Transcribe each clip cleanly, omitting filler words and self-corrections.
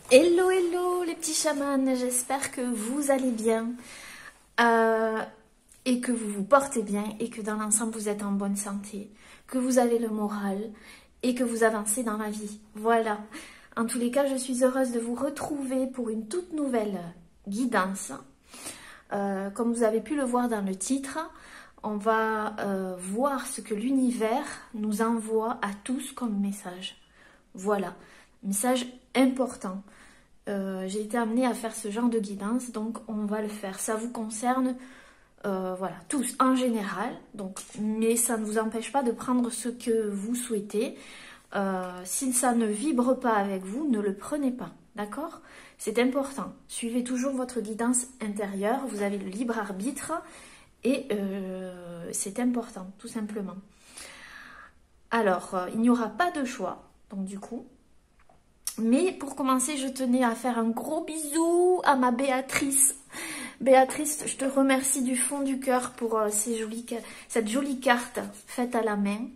Hello, hello les petits chamans, j'espère que vous allez bien et que vous vous portez bien et que dans l'ensemble vous êtes en bonne santé, que vous avez le moral et que vous avancez dans la vie. Voilà, en tous les cas je suis heureuse de vous retrouver pour une toute nouvelle guidance. Comme vous avez pu le voir dans le titre, on va voir ce que l'univers nous envoie à tous comme message. Voilà, message important. J'ai été amenée à faire ce genre de guidance, donc on va le faire. Ça vous concerne, voilà, tous en général, donc, mais ça ne vous empêche pas de prendre ce que vous souhaitez. Si ça ne vibre pas avec vous, ne le prenez pas, d'accord? C'est important. Suivez toujours votre guidance intérieure, vous avez le libre arbitre et c'est important, tout simplement. Alors, il n'y aura pas de choix, donc du coup... Mais pour commencer, je tenais à faire un gros bisou à ma Béatrice. Béatrice, je te remercie du fond du cœur pour cette jolie carte faite à la main.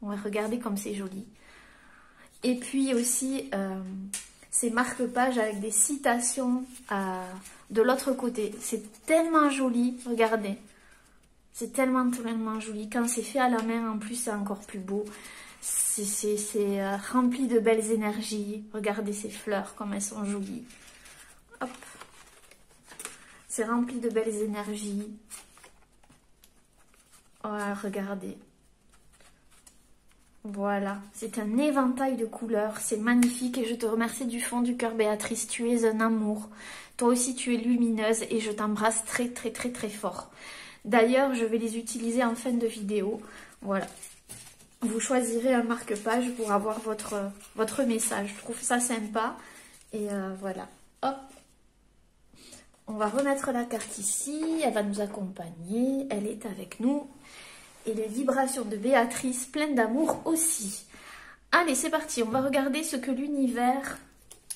On va regarder comme c'est joli. Et puis aussi, ces marque-pages avec des citations de l'autre côté. C'est tellement joli, regardez. C'est tellement joli. Quand c'est fait à la main, en plus, c'est encore plus beau. C'est rempli de belles énergies. Regardez ces fleurs, comme elles sont jolies. Hop. C'est rempli de belles énergies. Voilà, regardez. Voilà. C'est un éventail de couleurs. C'est magnifique et je te remercie du fond du cœur, Béatrice. Tu es un amour. Toi aussi, tu es lumineuse et je t'embrasse très, très, très, très fort. D'ailleurs, je vais les utiliser en fin de vidéo. Voilà. Vous choisirez un marque-page pour avoir votre message. Je trouve ça sympa. Et voilà. Hop. On va remettre la carte ici. Elle va nous accompagner. Elle est avec nous. Et les vibrations de Béatrice, pleines d'amour aussi. Allez, c'est parti. On va regarder ce que l'univers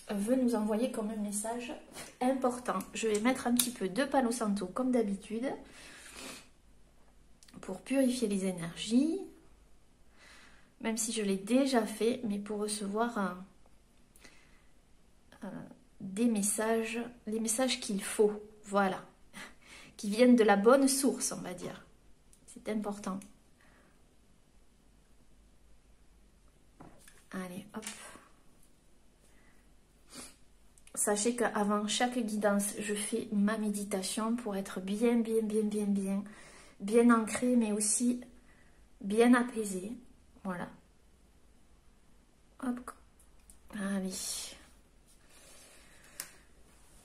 veut nous envoyer comme un message important. Je vais mettre un petit peu de Palo Santo comme d'habitude. Pour purifier les énergies. Même si je l'ai déjà fait, mais pour recevoir des messages, les messages qu'il faut, voilà, qui viennent de la bonne source, on va dire. C'est important. Allez, hop. Sachez qu'avant chaque guidance, je fais ma méditation pour être bien ancrée, mais aussi bien apaisée. Voilà. Hop. Allez.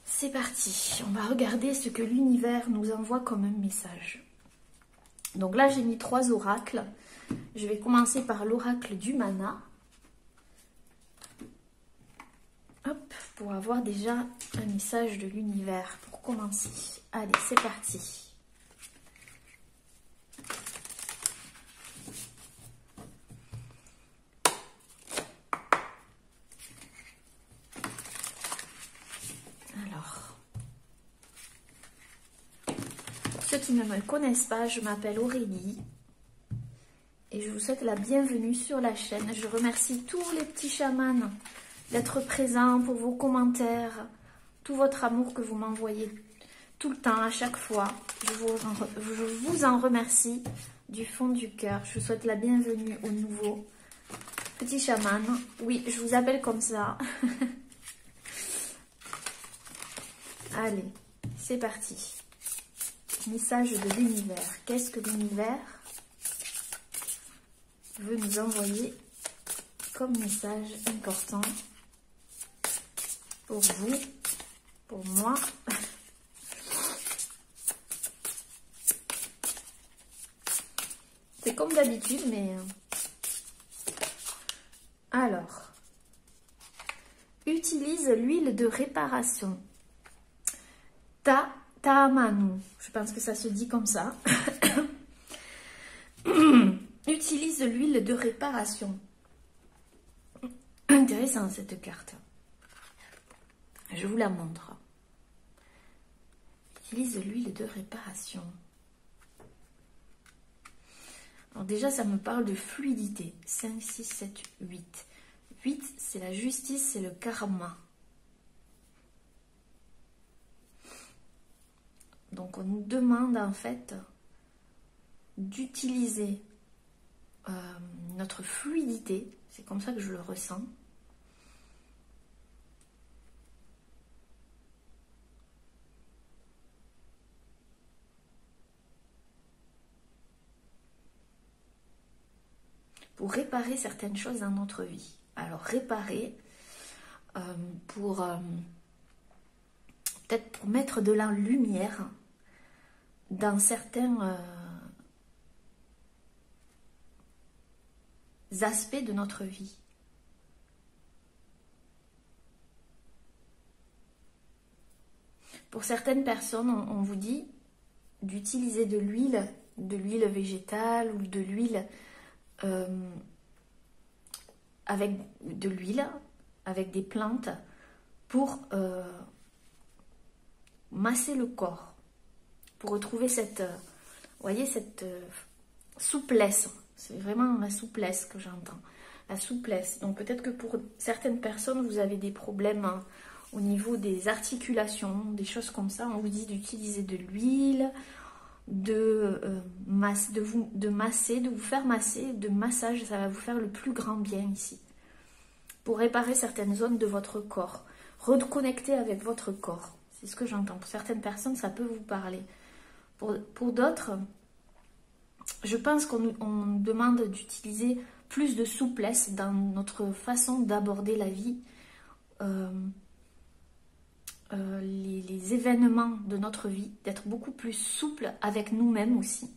C'est parti. On va regarder ce que l'univers nous envoie comme un message. Donc là, j'ai mis 3 oracles. Je vais commencer par l'oracle du mana. Hop, pour avoir déjà un message de l'univers pour commencer. Allez, c'est parti. Ceux qui ne me connaissent pas, je m'appelle Aurélie et je vous souhaite la bienvenue sur la chaîne. Je remercie tous les petits chamans d'être présents pour vos commentaires, tout votre amour que vous m'envoyez tout le temps, à chaque fois. Je vous en remercie du fond du cœur. Je vous souhaite la bienvenue aux nouveaux petits chamans. Oui, je vous appelle comme ça. Allez, c'est parti. Message de l'univers. Qu'est-ce que l'univers veut nous envoyer comme message important pour vous, pour moi? C'est comme d'habitude, mais... Alors, utilise l'huile de réparation. Taamanu, je pense que ça se dit comme ça. Utilise l'huile de réparation. Intéressant cette carte. Je vous la montre. Utilise l'huile de réparation. Alors déjà, ça me parle de fluidité. 5, 6, 7, 8. 8, c'est la justice, c'est le karma. Donc on nous demande en fait d'utiliser notre fluidité, c'est comme ça que je le ressens. Pour réparer certaines choses dans notre vie. Alors réparer, peut-être pour mettre de la lumière dans certains aspects de notre vie. Pour certaines personnes, on vous dit d'utiliser de l'huile végétale ou de l'huile avec des plantes pour masser le corps, pour retrouver cette, voyez, cette souplesse. C'est vraiment la souplesse que j'entends, la souplesse. Donc peut-être que pour certaines personnes, vous avez des problèmes au niveau des articulations, des choses comme ça. On vous dit d'utiliser de l'huile, de masser, de vous faire masser, de massage, ça va vous faire le plus grand bien ici. Pour réparer certaines zones de votre corps, reconnecter avec votre corps. C'est ce que j'entends. Pour certaines personnes, ça peut vous parler. Pour d'autres, je pense qu'on demande d'utiliser plus de souplesse dans notre façon d'aborder la vie. Les événements de notre vie, d'être beaucoup plus souple avec nous-mêmes aussi.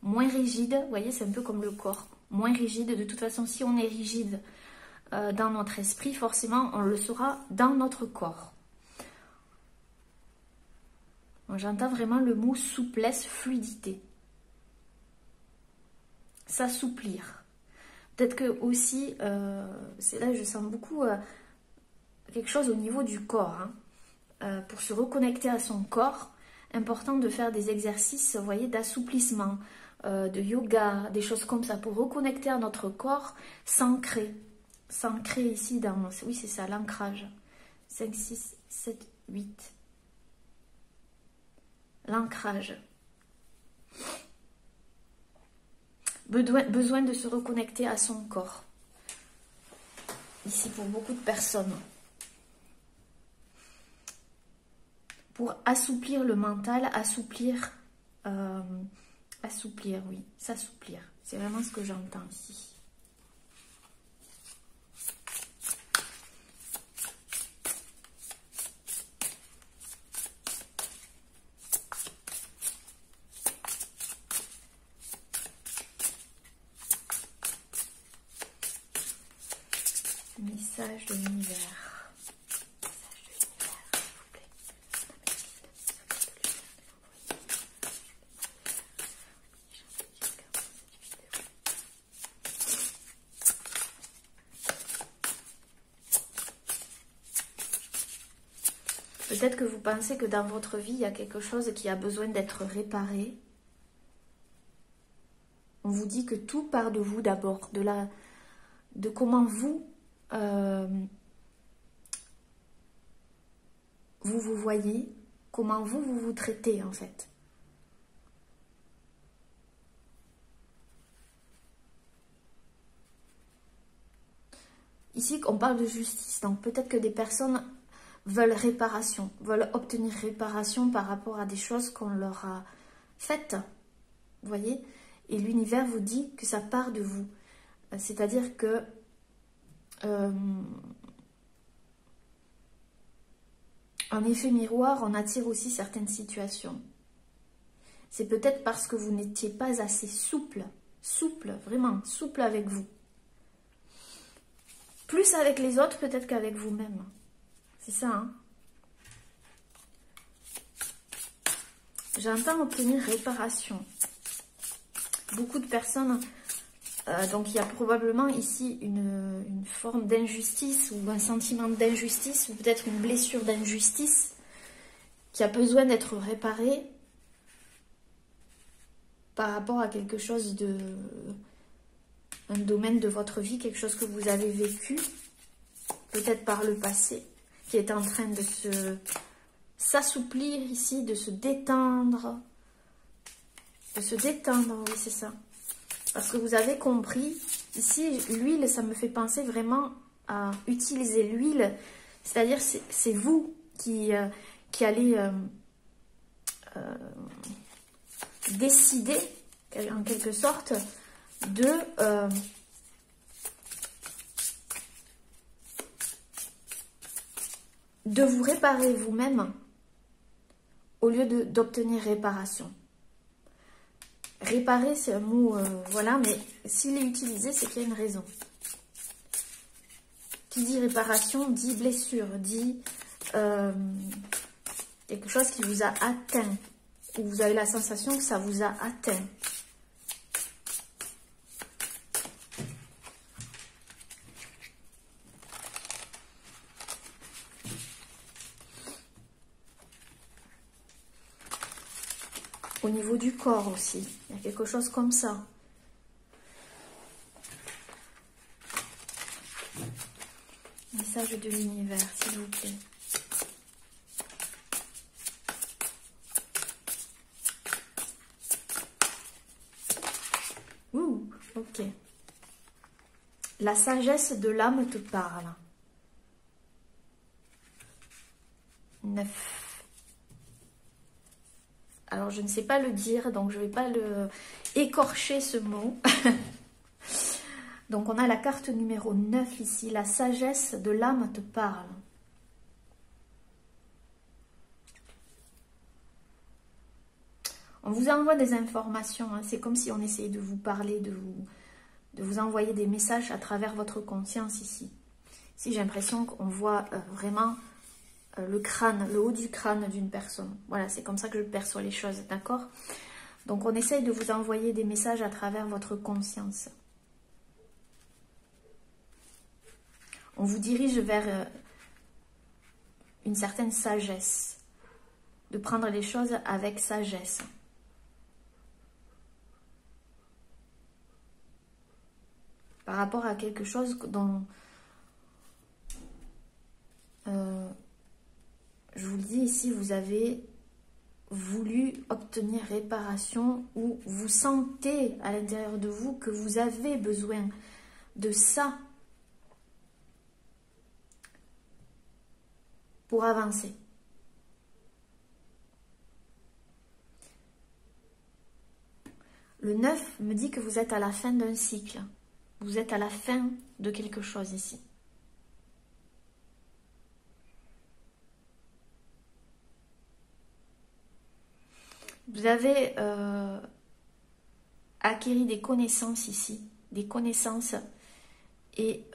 Moins rigide, vous voyez, c'est un peu comme le corps. Moins rigide, de toute façon, si on est rigide dans notre esprit, forcément, on le sera dans notre corps. J'entends vraiment le mot souplesse, fluidité. S'assouplir. Peut-être que aussi, c'est là que je sens beaucoup quelque chose au niveau du corps. Pour se reconnecter à son corps, important de faire des exercices, vous voyez, d'assouplissement, de yoga, des choses comme ça, pour reconnecter à notre corps, s'ancrer ici dans, oui c'est ça, l'ancrage, 5, 6, 7, 8, l'ancrage. Besoin de se reconnecter à son corps, ici pour beaucoup de personnes. Pour assouplir le mental, assouplir, oui, s'assouplir. C'est vraiment ce que j'entends ici. Message de l'univers. Peut-être que vous pensez que dans votre vie, il y a quelque chose qui a besoin d'être réparé. On vous dit que tout part de vous d'abord, de comment vous vous voyez, comment vous traitez en fait. Ici, on parle de justice, donc peut-être que des personnes veulent réparation, veulent obtenir réparation par rapport à des choses qu'on leur a faites, vous voyez, et l'univers vous dit que ça part de vous, c'est-à-dire que en effet miroir, on attire aussi certaines situations. C'est peut-être parce que vous n'étiez pas assez souple, vraiment souple avec vous. Plus avec les autres peut-être qu'avec vous-même. C'est ça, hein. J'entends obtenir réparation. Beaucoup de personnes, donc il y a probablement ici une forme d'injustice ou un sentiment d'injustice ou peut-être une blessure d'injustice qui a besoin d'être réparée par rapport à quelque chose un domaine de votre vie, quelque chose que vous avez vécu, peut-être par le passé, qui est en train s'assouplir ici, de se détendre. De se détendre, oui, c'est ça. Parce que vous avez compris, ici, l'huile, ça me fait penser vraiment à utiliser l'huile. C'est-à-dire, c'est vous qui allez décider, en quelque sorte, de vous réparer vous-même au lieu d'obtenir réparation. Réparer, c'est un mot, voilà, mais s'il est utilisé, c'est qu'il y a une raison. Qui dit réparation, dit blessure, dit quelque chose qui vous a atteint, ou vous avez la sensation que ça vous a atteint. Au niveau du corps aussi, il y a quelque chose comme ça. Message de l'univers, s'il vous plaît. Ouh, ok. La sagesse de l'âme te parle. 9. Alors, je ne sais pas le dire, donc je ne vais pas écorcher ce mot. Donc, on a la carte numéro 9 ici. La sagesse de l'âme te parle. On vous envoie des informations. Hein. C'est comme si on essayait de vous parler, de vous envoyer des messages à travers votre conscience ici. Ici, j'ai l'impression qu'on voit vraiment le crâne, le haut du crâne d'une personne. Voilà, c'est comme ça que je perçois les choses, d'accord? Donc, on essaye de vous envoyer des messages à travers votre conscience. On vous dirige vers une certaine sagesse, de prendre les choses avec sagesse. Par rapport à quelque chose dont... je vous le dis ici, vous avez voulu obtenir réparation ou vous sentez à l'intérieur de vous que vous avez besoin de ça pour avancer. Le 9 me dit que vous êtes à la fin d'un cycle. Vous êtes à la fin de quelque chose ici. Vous avez acquis des connaissances ici, des connaissances et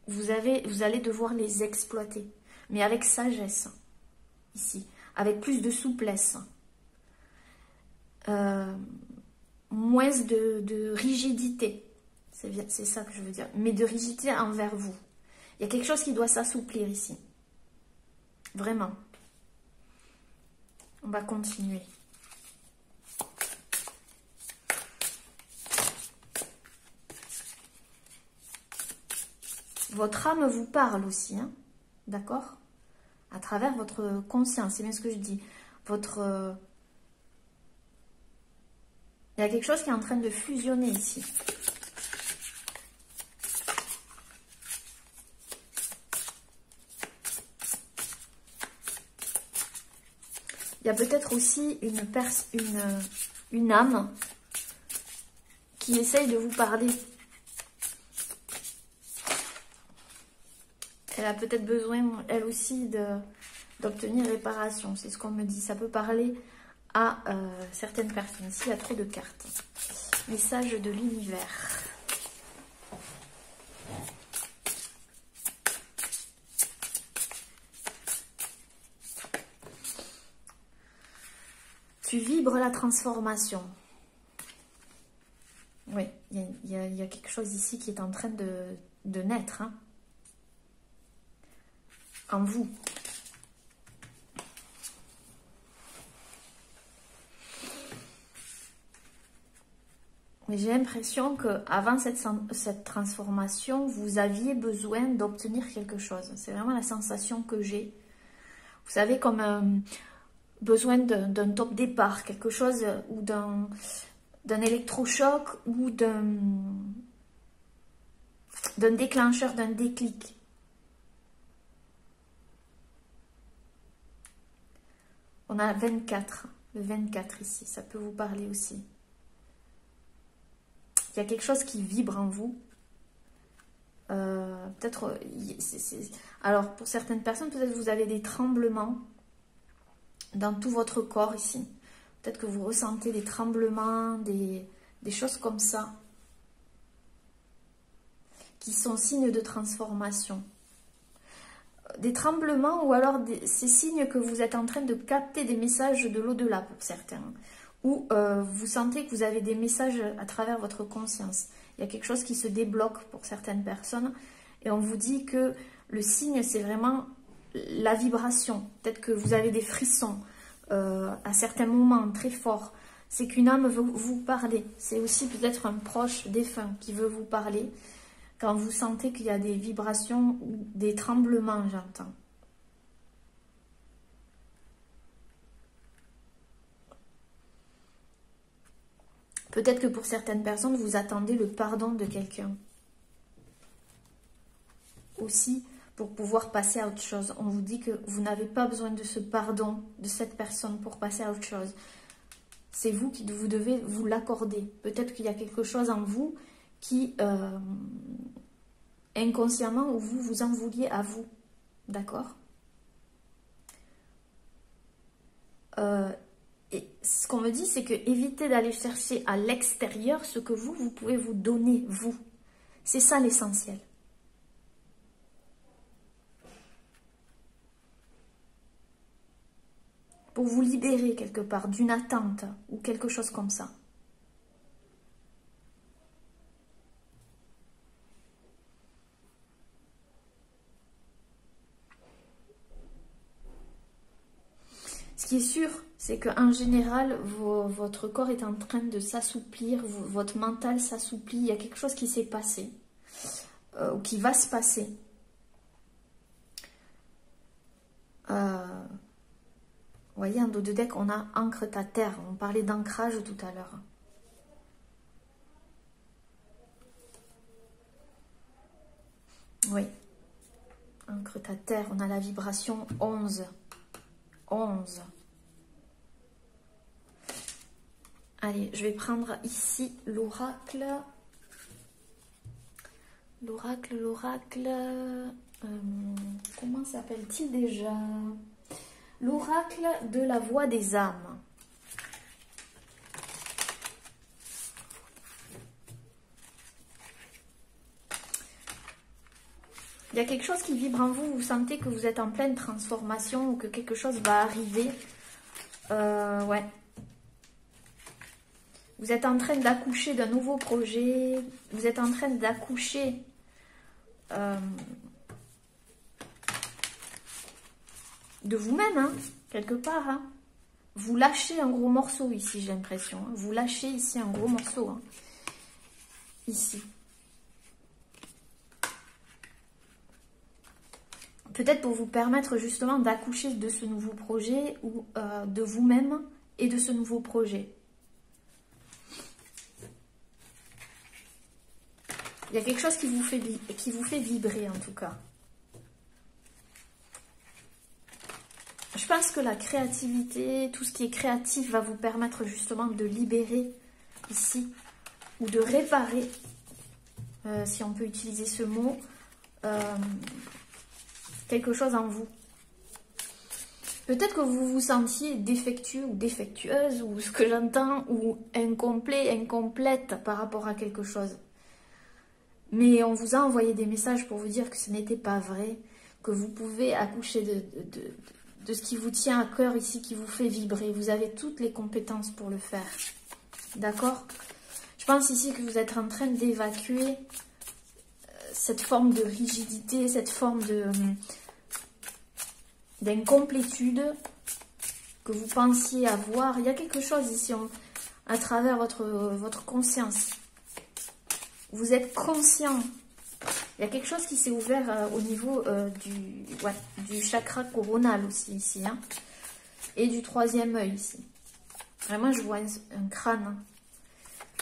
vous allez devoir les exploiter, mais avec sagesse ici, avec plus de souplesse, moins de rigidité, c'est ça que je veux dire, mais de rigidité envers vous. Il y a quelque chose qui doit s'assouplir ici, vraiment. On va continuer. Votre âme vous parle aussi, hein, d'accord? À travers votre conscience, c'est bien ce que je dis. Il y a quelque chose qui est en train de fusionner ici. Il y a peut-être aussi une âme qui essaye de vous parler. Elle a peut-être besoin, elle aussi, d'obtenir réparation. C'est ce qu'on me dit. Ça peut parler à certaines personnes. Ici, il y a trop de cartes. Message de l'univers. Tu vibres la transformation. Oui, il y a quelque chose ici qui est en train de naître. Hein, en vous. Mais j'ai l'impression qu'avant cette transformation, vous aviez besoin d'obtenir quelque chose. C'est vraiment la sensation que j'ai. Vous savez, comme besoin d'un top départ, quelque chose, ou d'un électrochoc, ou d'un déclencheur, d'un déclic. On a 24, le 24 ici, ça peut vous parler aussi. Il y a quelque chose qui vibre en vous. Peut-être, alors pour certaines personnes, peut-être vous avez des tremblements dans tout votre corps ici. Peut-être que vous ressentez des tremblements, des choses comme ça, qui sont signes de transformation. Des tremblements ou alors ces signes que vous êtes en train de capter des messages de l'au-delà pour certains. Ou vous sentez que vous avez des messages à travers votre conscience. Il y a quelque chose qui se débloque pour certaines personnes. Et on vous dit que le signe, c'est vraiment la vibration. Peut-être que vous avez des frissons à certains moments très forts. C'est qu'une âme veut vous parler. C'est aussi peut-être un proche défunt qui veut vous parler. Quand vous sentez qu'il y a des vibrations ou des tremblements, j'entends. Peut-être que pour certaines personnes, vous attendez le pardon de quelqu'un. Aussi, pour pouvoir passer à autre chose. On vous dit que vous n'avez pas besoin de ce pardon de cette personne pour passer à autre chose. C'est vous qui vous devez vous l'accorder. Peut-être qu'il y a quelque chose en vous qui, inconsciemment, où vous en vouliez à vous. D'accord ? Et ce qu'on me dit, c'est que évitez d'aller chercher à l'extérieur ce que vous pouvez vous donner, vous. C'est ça l'essentiel. Pour vous libérer quelque part d'une attente ou quelque chose comme ça. Ce qui est sûr, c'est qu'en général, votre corps est en train de s'assouplir, votre mental s'assouplit, il y a quelque chose qui s'est passé, ou qui va se passer. Vous voyez, en dos de deck, on a ancre ta terre, on parlait d'ancrage tout à l'heure. Oui, ancre ta terre, on a la vibration 11. 11. Allez, je vais prendre ici l'oracle. L'oracle. Comment s'appelle-t-il déjà? L'oracle de la voix des âmes. Il y a quelque chose qui vibre en vous, vous sentez que vous êtes en pleine transformation ou que quelque chose va arriver. Ouais. Vous êtes en train d'accoucher d'un nouveau projet, vous êtes en train d'accoucher de vous-même, hein, quelque part. Hein. Vous lâchez un gros morceau ici, j'ai l'impression. Hein. Vous lâchez ici un gros morceau. Hein. Ici. Peut-être pour vous permettre justement d'accoucher de ce nouveau projet ou de vous-même et de ce nouveau projet. Il y a quelque chose qui vous fait vibrer en tout cas. Je pense que la créativité, tout ce qui est créatif va vous permettre justement de libérer ici ou de réparer, si on peut utiliser ce mot, quelque chose en vous. Peut-être que vous vous sentiez défectueux ou défectueuse, ou ce que j'entends, ou incomplet, incomplète par rapport à quelque chose. Mais on vous a envoyé des messages pour vous dire que ce n'était pas vrai, que vous pouvez accoucher de ce qui vous tient à cœur ici, qui vous fait vibrer. Vous avez toutes les compétences pour le faire. D'accord? Je pense ici que vous êtes en train d'évacuer cette forme de rigidité, cette forme d'incomplétude que vous pensiez avoir. Il y a quelque chose ici à travers votre conscience Vous êtes conscient. Il y a quelque chose qui s'est ouvert au niveau du chakra coronal aussi ici. Hein, et du troisième œil ici. Vraiment, je vois un crâne.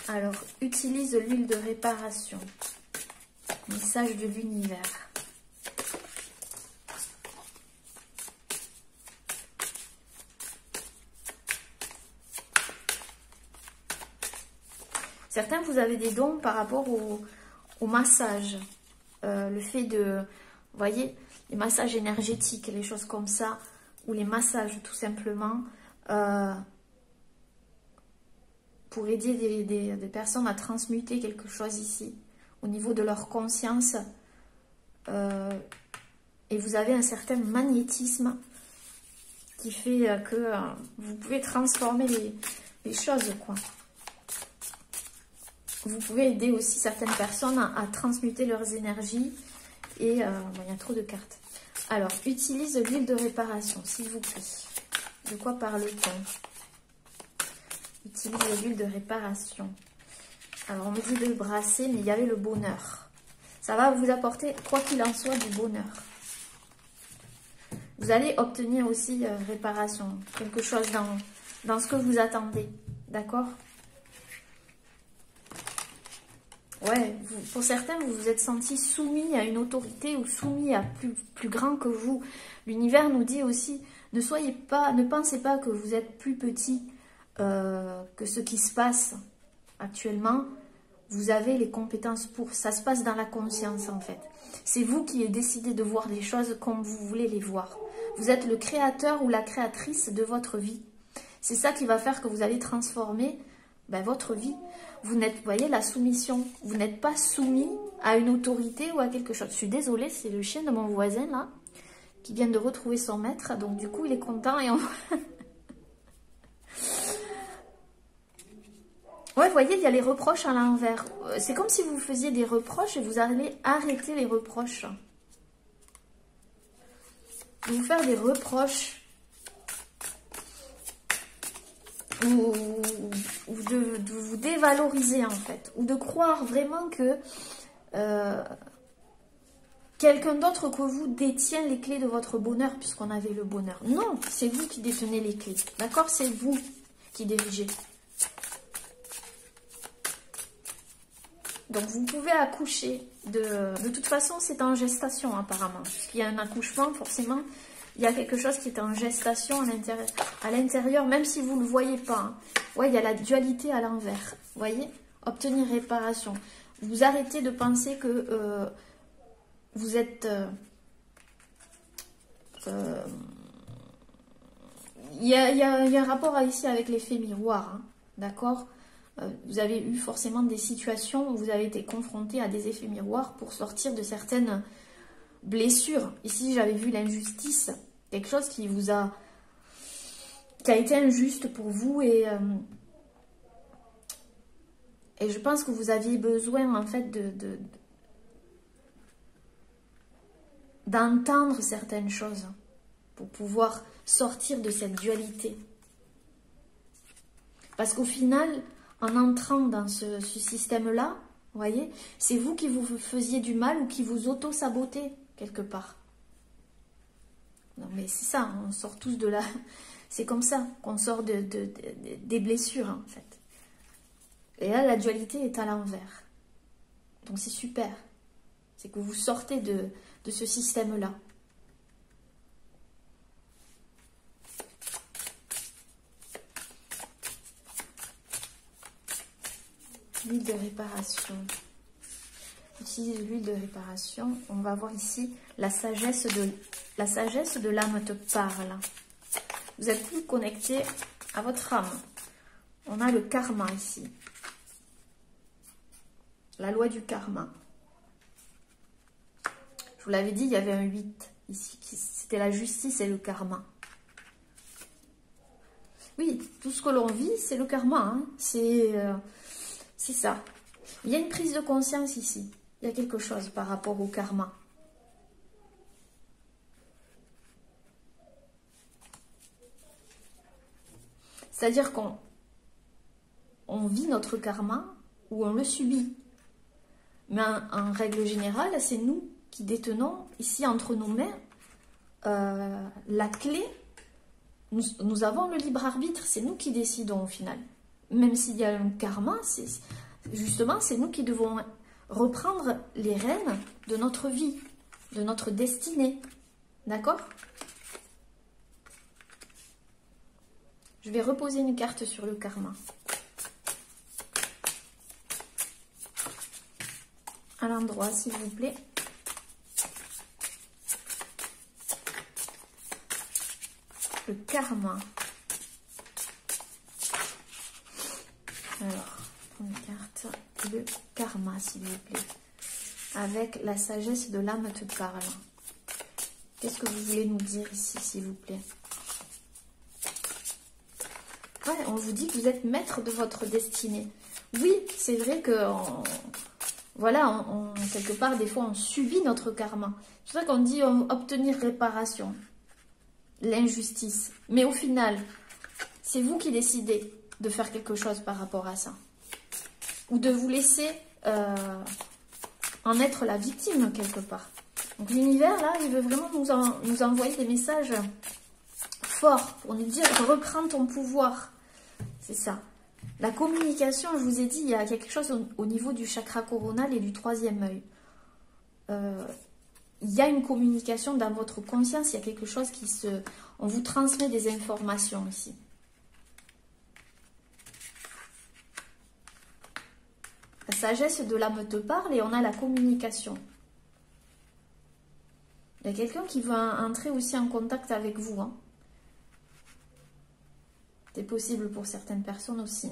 Alors, utilise l'huile de réparation. Message de l'univers. Certains, vous avez des dons par rapport au massage. Le fait de, vous voyez, les massages énergétiques, les choses comme ça, ou les massages tout simplement, pour aider des personnes à transmuter quelque chose ici, au niveau de leur conscience. Et vous avez un certain magnétisme qui fait que vous pouvez transformer les choses, quoi. Vous pouvez aider aussi certaines personnes à transmuter leurs énergies. Et il y a trop de cartes. Alors, utilise l'huile de réparation, s'il vous plaît. De quoi parle-t-on? Utilise l'huile de réparation. Alors, on me dit de le brasser, mais il y avait le bonheur. Ça va vous apporter, quoi qu'il en soit, du bonheur. Vous allez obtenir aussi réparation. Quelque chose dans ce que vous attendez. D'accord? Ouais, pour certains, vous vous êtes senti soumis à une autorité ou soumis à plus grand que vous. L'univers nous dit aussi, ne pensez pas que vous êtes plus petit que ce qui se passe actuellement. Vous avez les compétences pour. Ça se passe dans la conscience, en fait. C'est vous qui avez décidé de voir les choses comme vous voulez les voir. Vous êtes le créateur ou la créatrice de votre vie. C'est ça qui va faire que vous allez transformer votre vie. Vous voyez, la soumission. Vous n'êtes pas soumis à une autorité ou à quelque chose. Je suis désolée, c'est le chien de mon voisin, là, qui vient de retrouver son maître. Donc, du coup, il est content et on... Ouais, vous voyez, il y a les reproches à l'envers. C'est comme si vous faisiez des reproches et vous allez arrêter les reproches. Vous faire des reproches ou de vous dévaloriser, en fait. Ou de croire vraiment que quelqu'un d'autre que vous détient les clés de votre bonheur, puisqu'on avait le bonheur. Non, c'est vous qui détenez les clés. D'accord? C'est vous qui dirigez. Donc, vous pouvez accoucher. De toute façon, c'est en gestation, apparemment. Puisqu'il y a un accouchement, forcément, il y a quelque chose qui est en gestation à l'intérieur, même si vous ne le voyez pas. Hein. Ouais, il y a la dualité à l'envers. Vous voyez? Obtenir réparation. Vous arrêtez de penser que vous êtes... Il y a un rapport ici avec l'effet miroir. Hein, d'accord? Vous avez eu forcément des situations où vous avez été confronté à des effets miroirs pour sortir de certaines blessures. Ici, j'avais vu l'injustice, quelque chose qui a été injuste pour vous et je pense que vous aviez besoin en fait d'entendre certaines choses pour pouvoir sortir de cette dualité. Parce qu'au final, en entrant dans ce système-là, vous voyez, c'est vous qui vous faisiez du mal ou qui vous auto-sabotez quelque part. Non mais c'est ça, on sort tous de là. C'est comme ça qu'on sort des blessures en fait. Et là, la dualité est à l'envers. Donc c'est super. C'est que vous sortez de ce système-là. L'huile de réparation. Utilise l'huile de réparation. On va voir ici la sagesse de l'âme te parle. Vous êtes plus connecté à votre âme. On a le karma ici. La loi du karma. Je vous l'avais dit, il y avait un 8 ici. C'était la justice et le karma. Oui, tout ce que l'on vit, c'est le karma. Hein. C'est ça. Il y a une prise de conscience ici. Il y a quelque chose par rapport au karma. C'est-à-dire qu'on vit notre karma ou on le subit. Mais en règle générale, c'est nous qui détenons ici entre nos mains la clé. Nous avons le libre arbitre, c'est nous qui décidons au final. Même s'il y a un karma, justement, c'est nous qui devons reprendre les rênes de notre vie, de notre destinée. D'accord? Je vais reposer une carte sur le karma. À l'endroit, s'il vous plaît. Le karma. Alors, une carte. Le karma, s'il vous plaît. Avec la sagesse de l'âme te parle. Qu'est-ce que vous voulez nous dire ici, s'il vous plaît? Ouais, on vous dit que vous êtes maître de votre destinée. Oui, c'est vrai que, voilà, quelque part, des fois, on subit notre karma. C'est pour ça qu'on dit obtenir réparation, l'injustice. Mais au final, c'est vous qui décidez de faire quelque chose par rapport à ça. Ou de vous laisser en être la victime, quelque part. Donc l'univers, là, il veut vraiment nous envoyer des messages forts pour nous dire « reprends ton pouvoir ». C'est ça. La communication, je vous ai dit, il y a quelque chose au niveau du chakra coronal et du troisième œil. Il y a une communication dans votre conscience, il y a quelque chose qui se... On vous transmet des informations ici. La sagesse de l'âme te parle et on a la communication. Il y a quelqu'un qui veut entrer aussi en contact avec vous. Hein. C'est possible pour certaines personnes aussi.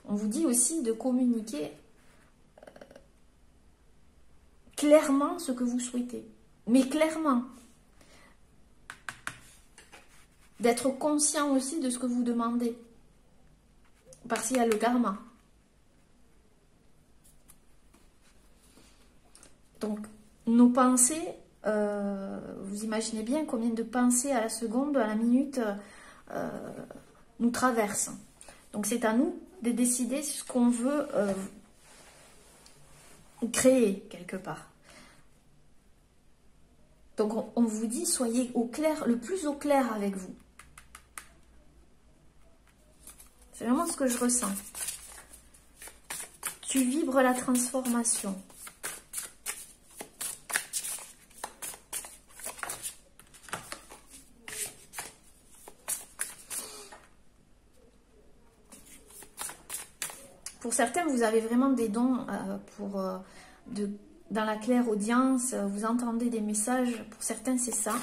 On vous dit aussi de communiquer clairement ce que vous souhaitez. Mais clairement. D'être conscient aussi de ce que vous demandez. Parce qu'il y a le karma. Donc, nos pensées, vous imaginez bien combien de pensées à la seconde, à la minute, nous traversent. Donc, c'est à nous de décider ce qu'on veut créer quelque part. Donc, on vous dit, soyez au clair, le plus au clair avec vous. C'est vraiment ce que je ressens. Tu vibres la transformation. Pour certains, vous avez vraiment des dons dans la clairaudience, vous entendez des messages. Pour certains, c'est ça.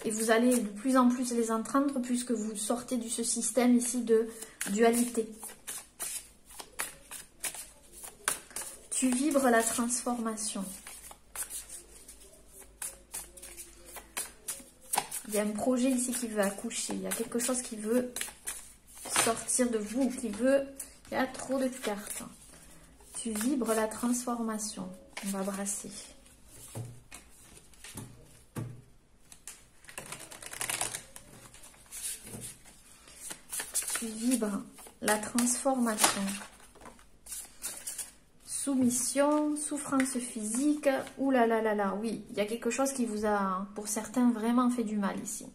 Et vous allez de plus en plus les entendre puisque vous sortez de ce système ici de dualité. Tu vibres la transformation. Il y a un projet ici qui veut accoucher. Il y a quelque chose qui veut sortir de vous, qui veut... Il y a trop de cartes. Tu vibres la transformation. On va brasser. Tu vibres la transformation. Soumission, souffrance physique. Ouh là là là là, oui. Il y a quelque chose qui vous a, pour certains, vraiment fait du mal ici.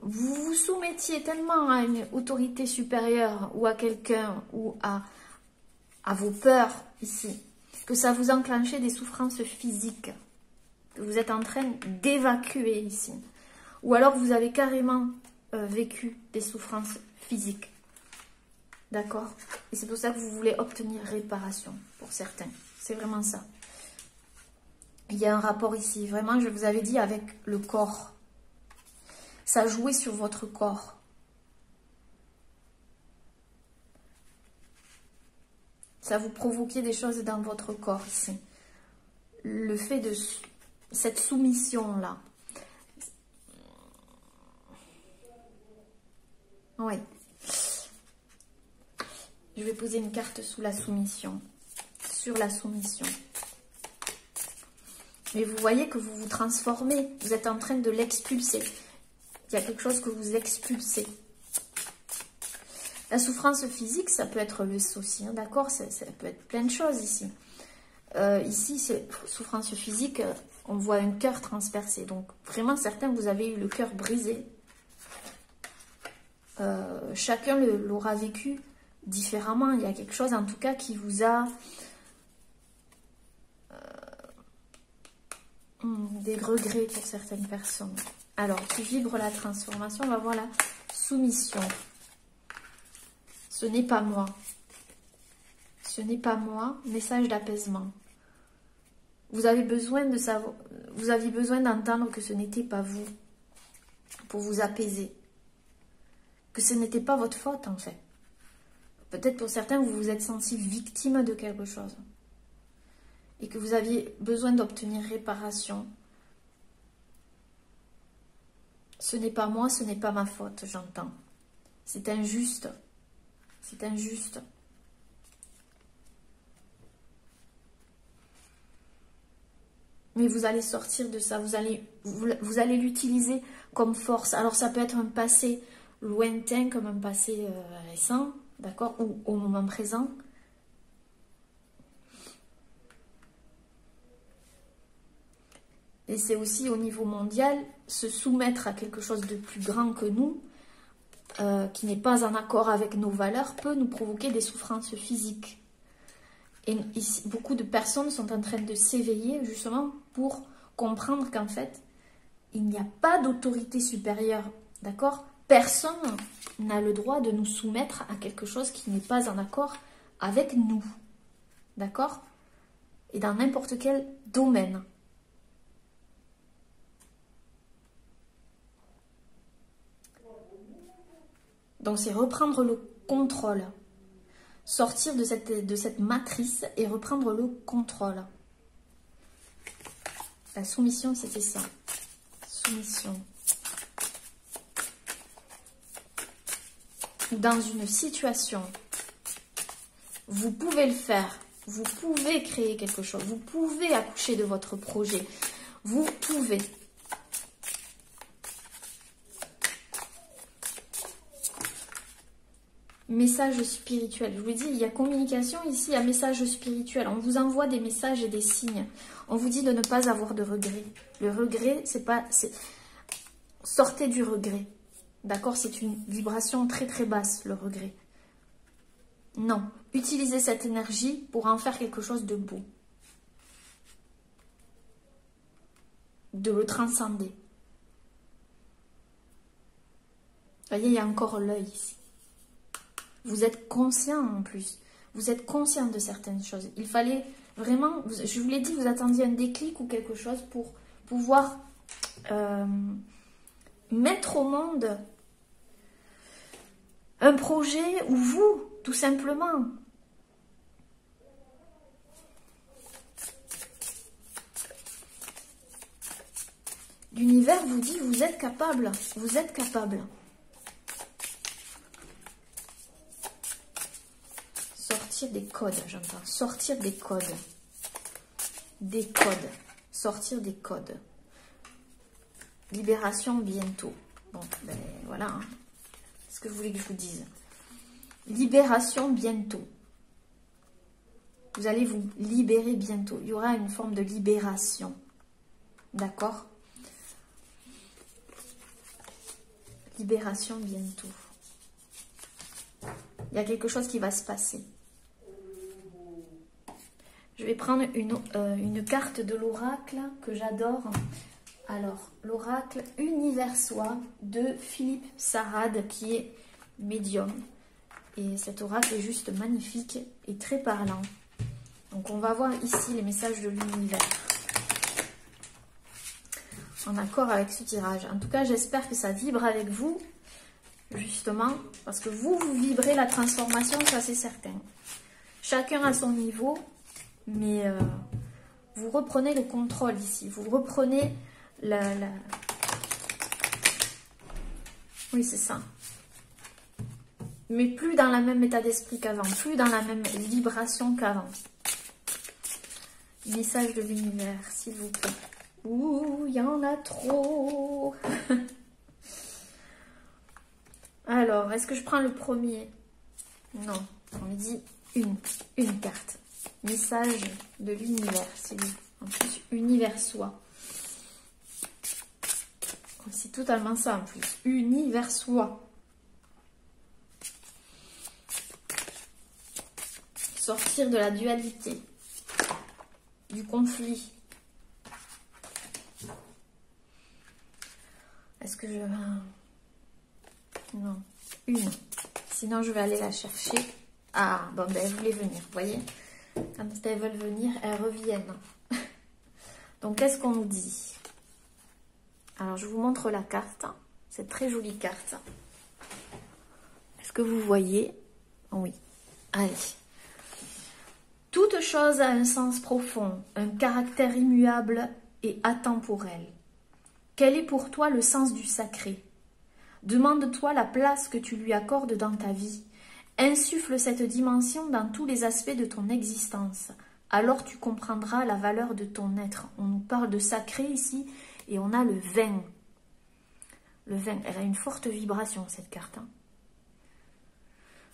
Vous vous soumettiez tellement à une autorité supérieure ou à quelqu'un ou à vos peurs ici, que ça vous enclenchait des souffrances physiques que vous êtes en train d'évacuer ici. Ou alors vous avez carrément vécu des souffrances physiques. D'accord? Et c'est pour ça que vous voulez obtenir réparation pour certains. C'est vraiment ça. Il y a un rapport ici, vraiment, je vous avais dit, avec le corps. Ça jouait sur votre corps. Ça vous provoquait des choses dans votre corps ici. Le fait de cette soumission-là. Oui. Je vais poser une carte sous la soumission. Sur la soumission. Mais vous voyez que vous vous transformez. Vous êtes en train de l'expulser. Il y a quelque chose que vous expulsez. La souffrance physique, ça peut être le aussi, hein, d'accord? Ça peut être plein de choses ici. Ici, c'est souffrance physique, on voit un cœur transpercé. Donc, vraiment, certains, vous avez eu le cœur brisé. Chacun l'aura vécu différemment. Il y a quelque chose, en tout cas, qui vous a... des regrets pour certaines personnes. Alors, qui vibre la transformation, on va voir la soumission. Ce n'est pas moi. Ce n'est pas moi. Message d'apaisement. Vous avez besoin de savoir, vous aviez besoin d'entendre que ce n'était pas vous pour vous apaiser. Que ce n'était pas votre faute en fait. Peut-être pour certains, vous vous êtes senti victime de quelque chose. Et que vous aviez besoin d'obtenir réparation. Ce n'est pas moi, ce n'est pas ma faute, j'entends. C'est injuste. C'est injuste. Mais vous allez sortir de ça, vous allez l'utiliser comme force. Alors ça peut être un passé lointain comme un passé récent, d'accord, ou au moment présent. Et c'est aussi au niveau mondial, se soumettre à quelque chose de plus grand que nous, qui n'est pas en accord avec nos valeurs, peut nous provoquer des souffrances physiques. Et ici, beaucoup de personnes sont en train de s'éveiller justement pour comprendre qu'en fait, il n'y a pas d'autorité supérieure, d'accord? Personne n'a le droit de nous soumettre à quelque chose qui n'est pas en accord avec nous, d'accord? Et dans n'importe quel domaine. Donc c'est reprendre le contrôle. Sortir de cette matrice et reprendre le contrôle. La soumission, c'était ça. Soumission. Dans une situation, vous pouvez le faire. Vous pouvez créer quelque chose. Vous pouvez accoucher de votre projet. Vous pouvez. Message spirituel. Je vous dis, il y a communication ici, il y a message spirituel. On vous envoie des messages et des signes. On vous dit de ne pas avoir de regret. Le regret, c'est pas... Sortez du regret. D'accord? C'est une vibration très très basse, le regret. Non. Utilisez cette énergie pour en faire quelque chose de beau. De le transcender. Vous voyez, il y a encore l'œil ici. Vous êtes conscient en plus. Vous êtes conscient de certaines choses. Il fallait vraiment... Je vous l'ai dit, vous attendiez un déclic ou quelque chose pour pouvoir mettre au monde un projet ou vous, tout simplement. L'univers vous dit, vous êtes capable. Vous êtes capable. Sortir des codes, j'entends. Sortir des codes. Des codes. Sortir des codes. Libération bientôt. Bon, ben voilà. Hein. Qu'est-ce que vous voulez que je vous dise? Libération bientôt. Vous allez vous libérer bientôt. Il y aura une forme de libération. D'accord? Libération bientôt. Il y a quelque chose qui va se passer. Je vais prendre une carte de l'oracle que j'adore. Alors, l'oracle universois de Philippe Sarade, qui est médium. Et cet oracle est juste magnifique et très parlant. Donc, on va voir ici les messages de l'univers. En accord avec ce tirage. En tout cas, j'espère que ça vibre avec vous. Justement, parce que vous vibrez la transformation, ça c'est certain. Chacun à son niveau. Mais vous reprenez le contrôle ici. Vous reprenez Oui, c'est ça. Mais plus dans le même état d'esprit qu'avant. Plus dans la même vibration qu'avant. Message de l'univers, s'il vous plaît. Ouh, il y en a trop. Alors, est-ce que je prends le premier? Non, on me dit une carte. Message de l'univers, c'est lui. En plus, univers soi. C'est totalement ça en plus. Univers soi. Sortir de la dualité, du conflit. Est-ce que je... Non, une. Sinon, je vais aller la chercher. Ah, bon, ben, elles voulaient venir, vous voyez. Quand elles veulent venir, elles reviennent. Donc, qu'est-ce qu'on nous dit? Alors, je vous montre la carte. C'est très jolie carte. Est-ce que vous voyez? Oui. Allez. Toute chose a un sens profond, un caractère immuable et atemporel. Quel est pour toi le sens du sacré? Demande-toi la place que tu lui accordes dans ta vie. Insuffle cette dimension dans tous les aspects de ton existence. Alors tu comprendras la valeur de ton être. On nous parle de sacré ici et on a le vin. Le vin, elle a une forte vibration cette carte. Hein.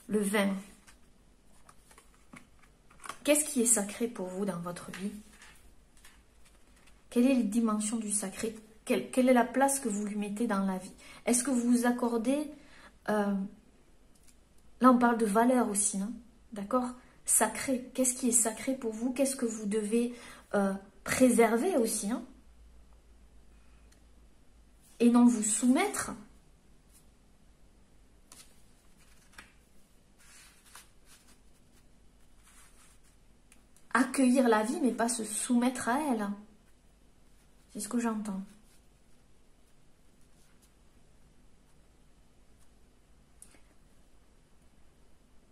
Le vin. Qu'est-ce qui est sacré pour vous dans votre vie? Quelle est la dimension du sacré? Quelle est la place que vous lui mettez dans la vie? Est-ce que vous vous accordez... là, on parle de valeur aussi, hein, d'accord? Sacré. Qu'est-ce qui est sacré pour vous? Qu'est-ce que vous devez préserver aussi, hein? Et non vous soumettre. Accueillir la vie, mais pas se soumettre à elle. C'est ce que j'entends.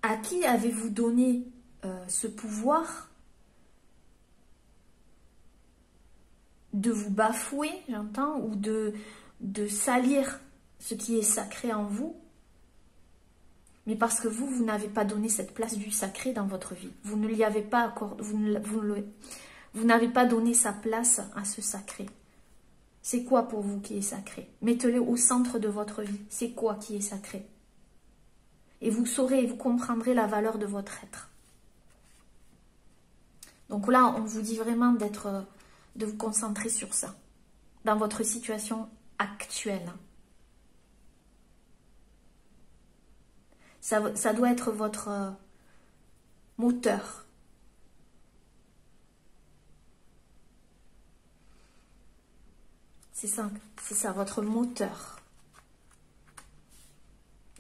À qui avez-vous donné ce pouvoir de vous bafouer, j'entends, ou de salir ce qui est sacré en vous? Mais parce que vous n'avez pas donné cette place du sacré dans votre vie. Vous ne lui avez pas accordé, vous n'avez pas donné sa place à ce sacré. C'est quoi pour vous qui est sacré? Mettez-le au centre de votre vie. C'est quoi qui est sacré? Et vous saurez et vous comprendrez la valeur de votre être. Donc là, on vous dit vraiment de vous concentrer sur ça, dans votre situation actuelle. Ça doit être votre moteur. C'est ça, votre moteur.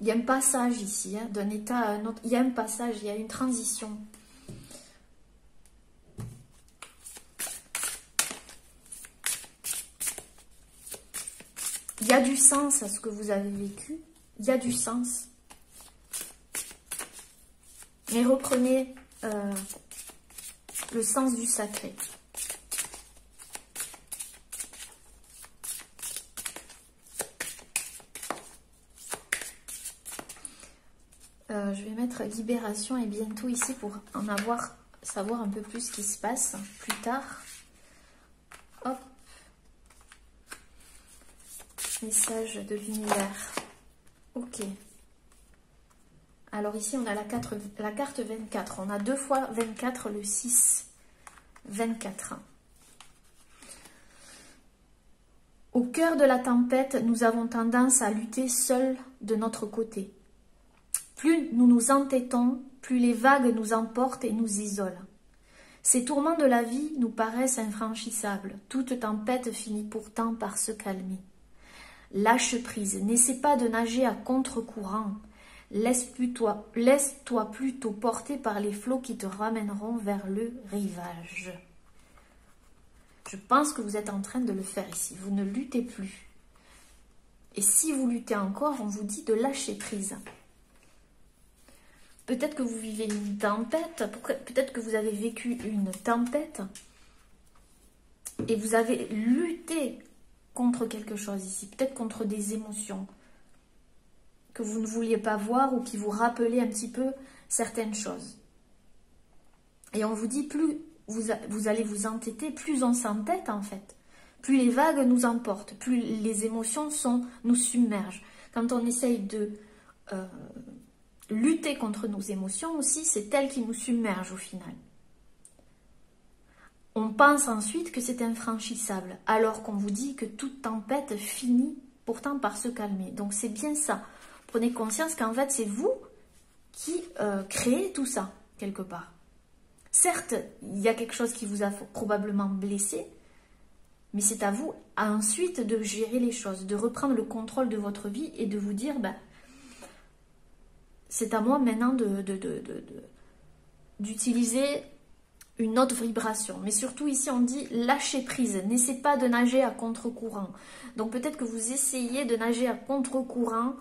Il y a un passage ici, hein, d'un état à un autre. Il y a un passage, il y a une transition. Il y a du sens à ce que vous avez vécu. Il y a du sens. Mais reprenez le sens du sacré. Je vais mettre libération et bientôt ici pour savoir un peu plus ce qui se passe plus tard. Hop. Message de l'univers. Ok. Alors ici, on a la carte 24. On a 2 fois 24, le 6. 24. Au cœur de la tempête, nous avons tendance à lutter seuls de notre côté. Plus nous nous entêtons, plus les vagues nous emportent et nous isolent. Ces tourments de la vie nous paraissent infranchissables. Toute tempête finit pourtant par se calmer. Lâche prise, n'essaie pas de nager à contre-courant. Laisse-toi plutôt porter par les flots qui te ramèneront vers le rivage. Je pense que vous êtes en train de le faire ici. Vous ne luttez plus. Et si vous luttez encore, on vous dit de lâcher prise. Peut-être que vous vivez une tempête, peut-être que vous avez vécu une tempête et vous avez lutté contre quelque chose ici, peut-être contre des émotions que vous ne vouliez pas voir ou qui vous rappelaient un petit peu certaines choses. Et on vous dit, plus vous allez vous entêter, plus on s'entête en fait, plus les vagues nous emportent, plus les émotions nous submergent. Quand on essaye de lutter contre nos émotions aussi, c'est elles qui nous submergent au final. On pense ensuite que c'est infranchissable, alors qu'on vous dit que toute tempête finit pourtant par se calmer. Donc c'est bien ça. Prenez conscience qu'en fait c'est vous qui créez tout ça, quelque part. Certes, il y a quelque chose qui vous a probablement blessé, mais c'est à vous ensuite de gérer les choses, de reprendre le contrôle de votre vie et de vous dire, c'est à moi maintenant d'utiliser une autre vibration. Mais surtout ici on dit lâcher prise, n'essayez pas de nager à contre-courant. Donc peut-être que vous essayez de nager à contre-courant,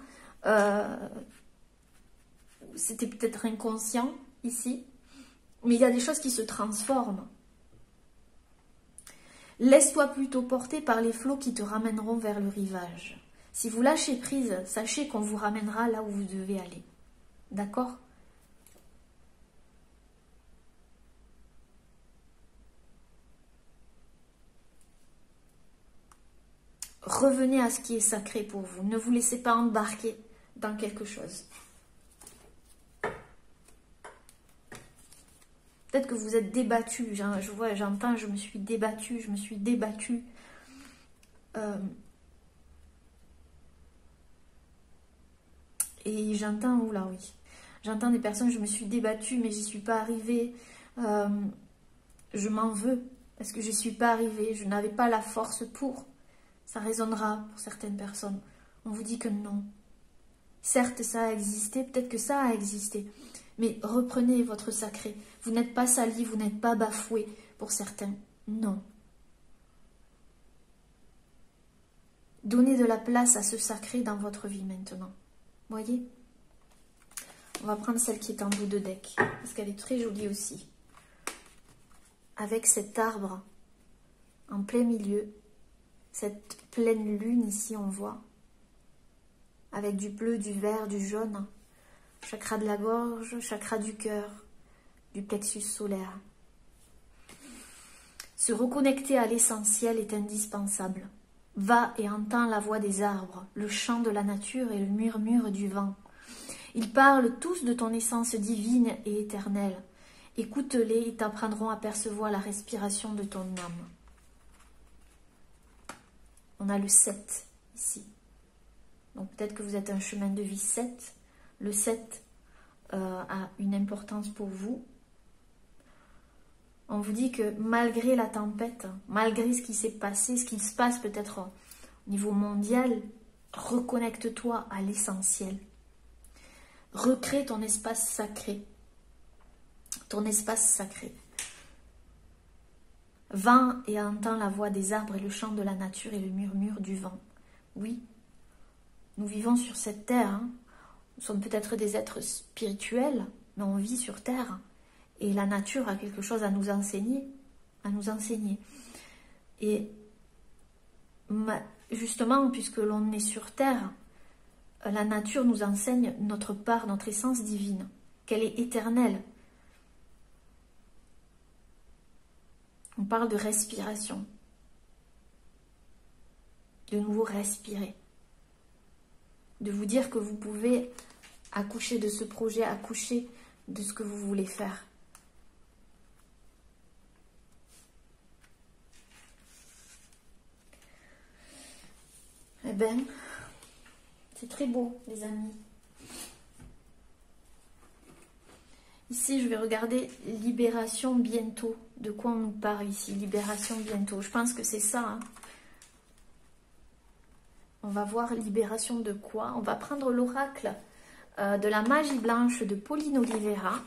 c'était peut-être inconscient ici, mais il y a des choses qui se transforment. Laisse-toi plutôt porter par les flots qui te ramèneront vers le rivage. Si vous lâchez prise, sachez qu'on vous ramènera là où vous devez aller. D'accord ? Revenez à ce qui est sacré pour vous. Ne vous laissez pas embarquer dans quelque chose. Peut-être que vous êtes débattu. Je vois, j'entends, je me suis débattue, je me suis débattue. Et j'entends, oula oui, j'entends des personnes, je me suis débattue, mais j'y suis pas arrivée. Je m'en veux parce que je suis pas arrivée. Je n'avais pas la force pour. Ça résonnera pour certaines personnes. On vous dit que non. Certes, ça a existé, peut-être que ça a existé. Mais reprenez votre sacré. Vous n'êtes pas sali, vous n'êtes pas bafoué pour certains. Non. Donnez de la place à ce sacré dans votre vie maintenant. Voyez ? On va prendre celle qui est en bout de deck. Parce qu'elle est très jolie aussi. Avec cet arbre en plein milieu. Cette pleine lune ici, on voit. Avec du bleu, du vert, du jaune. Chakra de la gorge, chakra du cœur, du plexus solaire. Se reconnecter à l'essentiel est indispensable. Va et entends la voix des arbres, le chant de la nature et le murmure du vent. Ils parlent tous de ton essence divine et éternelle. Écoute-les, ils t'apprendront à percevoir la respiration de ton âme. On a le 7 ici. Donc peut-être que vous êtes un chemin de vie 7. Le 7 a une importance pour vous. On vous dit que malgré la tempête, malgré ce qui s'est passé, ce qui se passe peut-être au niveau mondial, reconnecte-toi à l'essentiel. Recrée ton espace sacré. Ton espace sacré. Va et entends la voix des arbres et le chant de la nature et le murmure du vent. Oui, nous vivons sur cette terre. Hein. Nous sommes peut-être des êtres spirituels, mais on vit sur terre. Et la nature a quelque chose à nous enseigner. Et justement, puisque l'on est sur terre, la nature nous enseigne notre part, notre essence divine, qu'elle est éternelle. On parle de respiration. De nouveau respirer. De vous dire que vous pouvez accoucher de ce projet, accoucher de ce que vous voulez faire. Eh bien, c'est très beau, les amis. Ici, je vais regarder libération bientôt. De quoi on nous parle ici? Libération bientôt. Je pense que c'est ça. Hein. On va voir libération de quoi? On va prendre l'oracle de la magie blanche de Pauline Oliveira.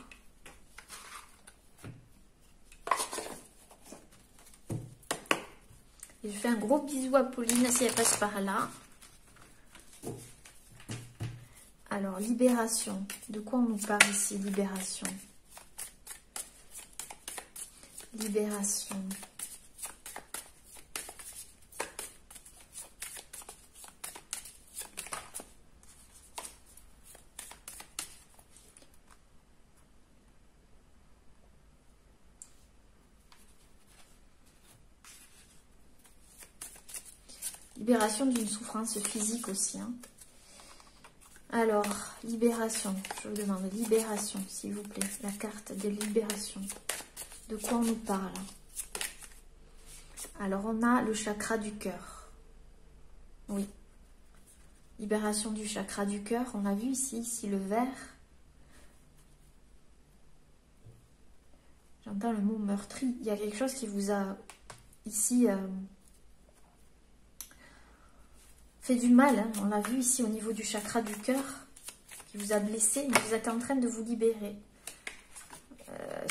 Et je fais un gros bisou à Pauline si elle passe par là. Alors, libération. De quoi on nous parle ici? Libération. Libération. Libération d'une souffrance physique aussi. Hein. Alors, libération. Je vous demande libération, s'il vous plaît. La carte de libération. De quoi on nous parle? Alors, on a le chakra du cœur. Oui. Libération du chakra du cœur. On a vu ici le vert. J'entends le mot meurtri. Il y a quelque chose qui vous a ici fait du mal. Hein. On l'a vu ici au niveau du chakra du cœur, qui vous a blessé, mais vous êtes en train de vous libérer.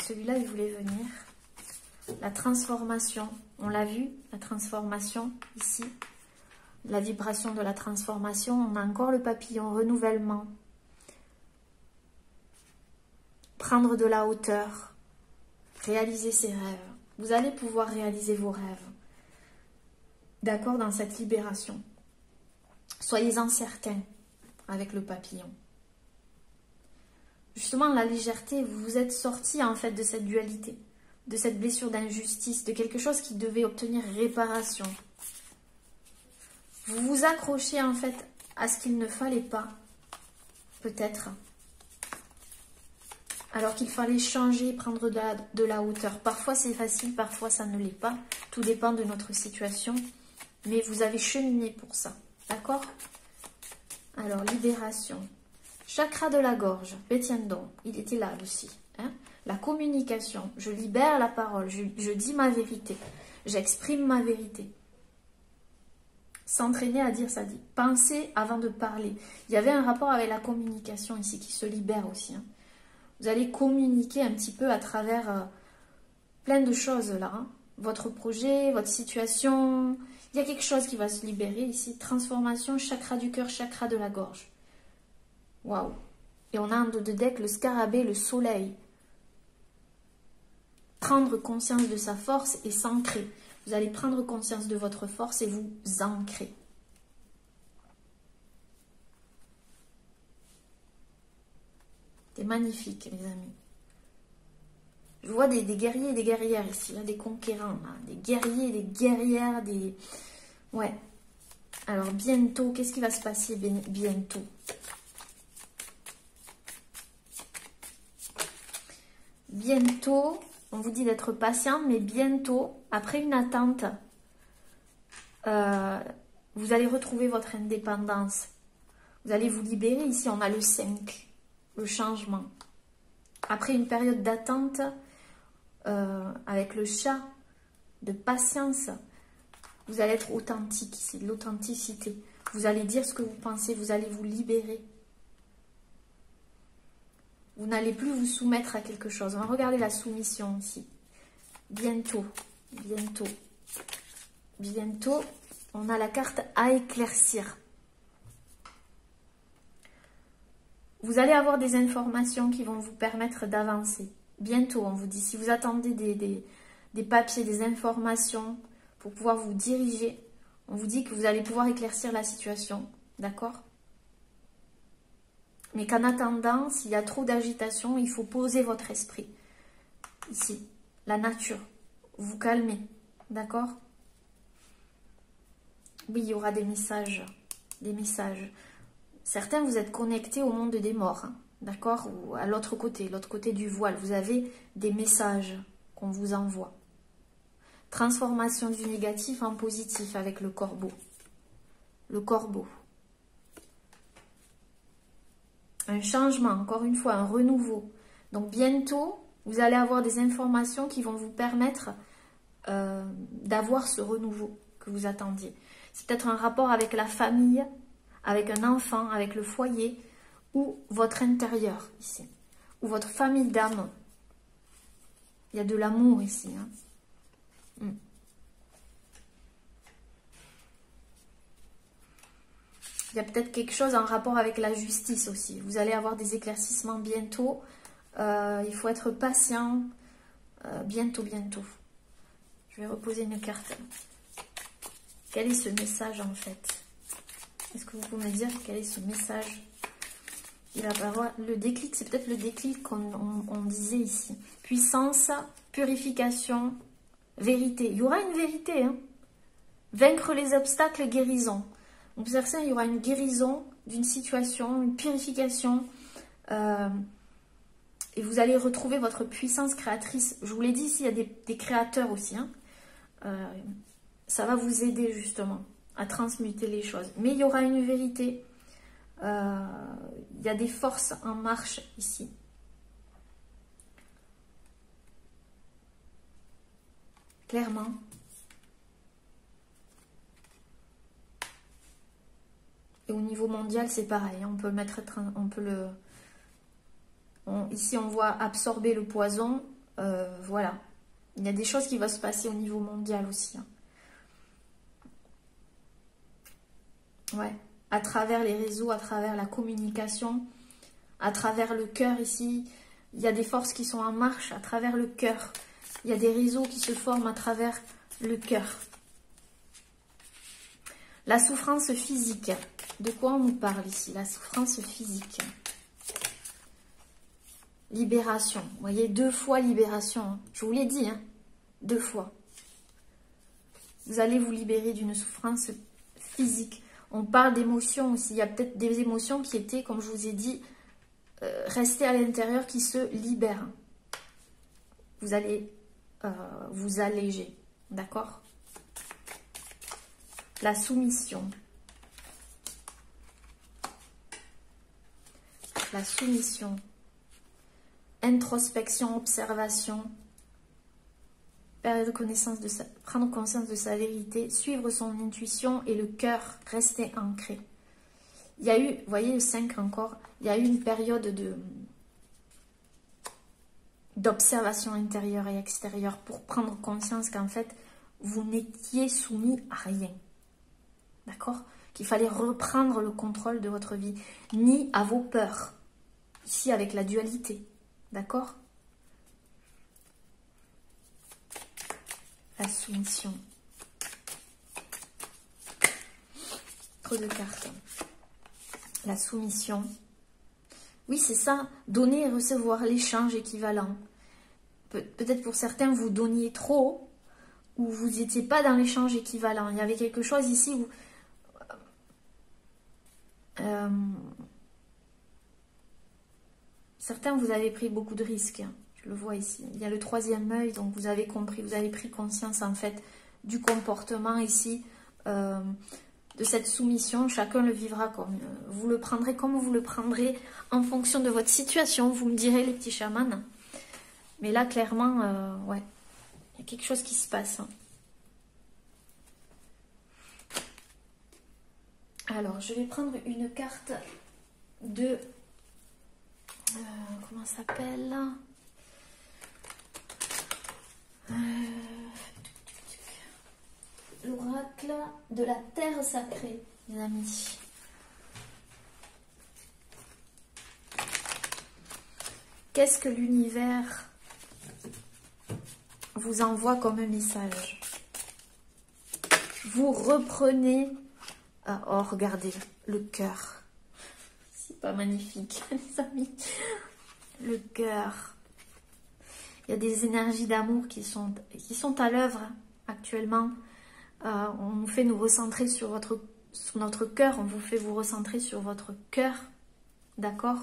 Celui-là, il voulait venir. La transformation, on l'a vu, la transformation ici. La vibration de la transformation. On a encore le papillon, renouvellement. Prendre de la hauteur. Réaliser ses rêves. Vous allez pouvoir réaliser vos rêves. D'accord, dans cette libération. Soyez-en certains avec le papillon. Justement, la légèreté, vous vous êtes sorti en fait de cette dualité, de cette blessure d'injustice, de quelque chose qui devait obtenir réparation. Vous vous accrochez en fait à ce qu'il ne fallait pas, peut-être. Alors qu'il fallait changer, prendre de la hauteur. Parfois c'est facile, parfois ça ne l'est pas. Tout dépend de notre situation. Mais vous avez cheminé pour ça. D'accord? Alors, libération. Chakra de la gorge. Bétiendon, il était là aussi. Hein? La communication. Je libère la parole. Je dis ma vérité. J'exprime ma vérité. S'entraîner à dire ça dit. Penser avant de parler. Il y avait un rapport avec la communication ici qui se libère aussi. Hein? Vous allez communiquer un petit peu à travers plein de choses là. Hein. Votre projet, votre situation. Il y a quelque chose qui va se libérer ici. Transformation, chakra du cœur, chakra de la gorge. Waouh. Et on a en dos de deck le scarabée, le soleil. Prendre conscience de sa force et s'ancrer. Vous allez prendre conscience de votre force et vous ancrer. C'est magnifique, les amis. Je vois des guerriers et des guerrières ici, là, des conquérants, là, des guerriers et des guerrières, des... Ouais. Alors, bientôt, qu'est-ce qui va se passer bientôt? Bientôt, on vous dit d'être patient, mais bientôt, après une attente, vous allez retrouver votre indépendance. Vous allez vous libérer. Ici, on a le 5. Le changement. Après une période d'attente, avec le chat, de patience, vous allez être authentique, c'est de l'authenticité. Vous allez dire ce que vous pensez, vous allez vous libérer. Vous n'allez plus vous soumettre à quelque chose. On va regarder la soumission ici. Bientôt, bientôt, bientôt, on a la carte à éclaircir. Vous allez avoir des informations qui vont vous permettre d'avancer. Bientôt, on vous dit, si vous attendez des papiers, des informations pour pouvoir vous diriger, on vous dit que vous allez pouvoir éclaircir la situation. D'accord? Mais qu'en attendant, s'il y a trop d'agitation, il faut poser votre esprit. Ici, la nature. Vous calmez. D'accord? Oui, il y aura des messages. Des messages. Certains, vous êtes connectés au monde des morts, hein, d'accord? Ou à l'autre côté du voile. Vous avez des messages qu'on vous envoie. Transformation du négatif en positif avec le corbeau. Le corbeau. Un changement, encore une fois, un renouveau. Donc bientôt, vous allez avoir des informations qui vont vous permettre d'avoir ce renouveau que vous attendiez. C'est peut-être un rapport avec la famille, avec un enfant, avec le foyer, ou votre intérieur ici, ou votre famille d'âme. Il y a de l'amour ici. Hein. Il y a peut-être quelque chose en rapport avec la justice aussi. Vous allez avoir des éclaircissements bientôt. Il faut être patient. Bientôt, bientôt. Je vais reposer une carte. Quel est ce message en fait? Est-ce que vous pouvez me dire quel est ce message? Il va avoir le déclic, c'est peut-être le déclic qu'on disait ici. Puissance, purification, vérité. Il y aura une vérité. Hein. Vaincre les obstacles, guérison. Donc, pour certains, il y aura une guérison d'une situation, une purification. Et vous allez retrouver votre puissance créatrice. Je vous l'ai dit, ici, il y a des créateurs aussi. Hein. Ça va vous aider justement à transmuter les choses. Mais il y aura une vérité. Il y a des forces en marche ici. Clairement. Et au niveau mondial, c'est pareil. On peut le mettre, ici, on voit absorber le poison. Voilà. Il y a des choses qui vont se passer au niveau mondial aussi. Hein. Ouais. À travers les réseaux, à travers la communication, à travers le cœur ici. Il y a des forces qui sont en marche à travers le cœur. Il y a des réseaux qui se forment à travers le cœur. La souffrance physique. De quoi on nous parle ici? La souffrance physique. Libération. Vous voyez, 2 fois libération. Hein. Je vous l'ai dit, hein, 2 fois. Vous allez vous libérer d'une souffrance physique. On parle d'émotions aussi. Il y a peut-être des émotions qui étaient, comme je vous ai dit, restées à l'intérieur, qui se libèrent. Vous allez vous alléger. D'accord? La soumission. La soumission. Introspection, observation. Période de connaissance de prendre conscience de sa vérité. Suivre son intuition et le cœur rester ancré. Il y a eu, vous voyez le 5 encore, il y a eu une période d'observation intérieure et extérieure pour prendre conscience qu'en fait, vous n'étiez soumis à rien. D'accord? Qu'il fallait reprendre le contrôle de votre vie, ni à vos peurs. Ici, avec la dualité. D'accord? La soumission. Trop de cartes. La soumission. Oui, c'est ça. Donner et recevoir, l'échange équivalent. Peut-être pour certains, vous donniez trop ou vous n'étiez pas dans l'échange équivalent. Il y avait quelque chose ici où... certains, vous avez pris beaucoup de risques. Je le vois ici. Il y a le 3e œil, donc vous avez compris, vous avez pris conscience en fait du comportement ici, de cette soumission. Chacun le vivra comme vous le prendrez, comme vous le prendrez en fonction de votre situation. Vous me direz, les petits chamans. Mais là, clairement, ouais, il y a quelque chose qui se passe. Hein. Alors, je vais prendre une carte de... comment ça s'appelle? L'oracle de la terre sacrée, les amis. Qu'est-ce que l'univers vous envoie comme message? Vous reprenez... oh, regardez, le cœur. C'est pas magnifique, les amis. Le cœur. Il y a des énergies d'amour qui sont à l'œuvre actuellement. On nous fait nous recentrer sur notre cœur. On vous fait vous recentrer sur votre cœur. D'accord?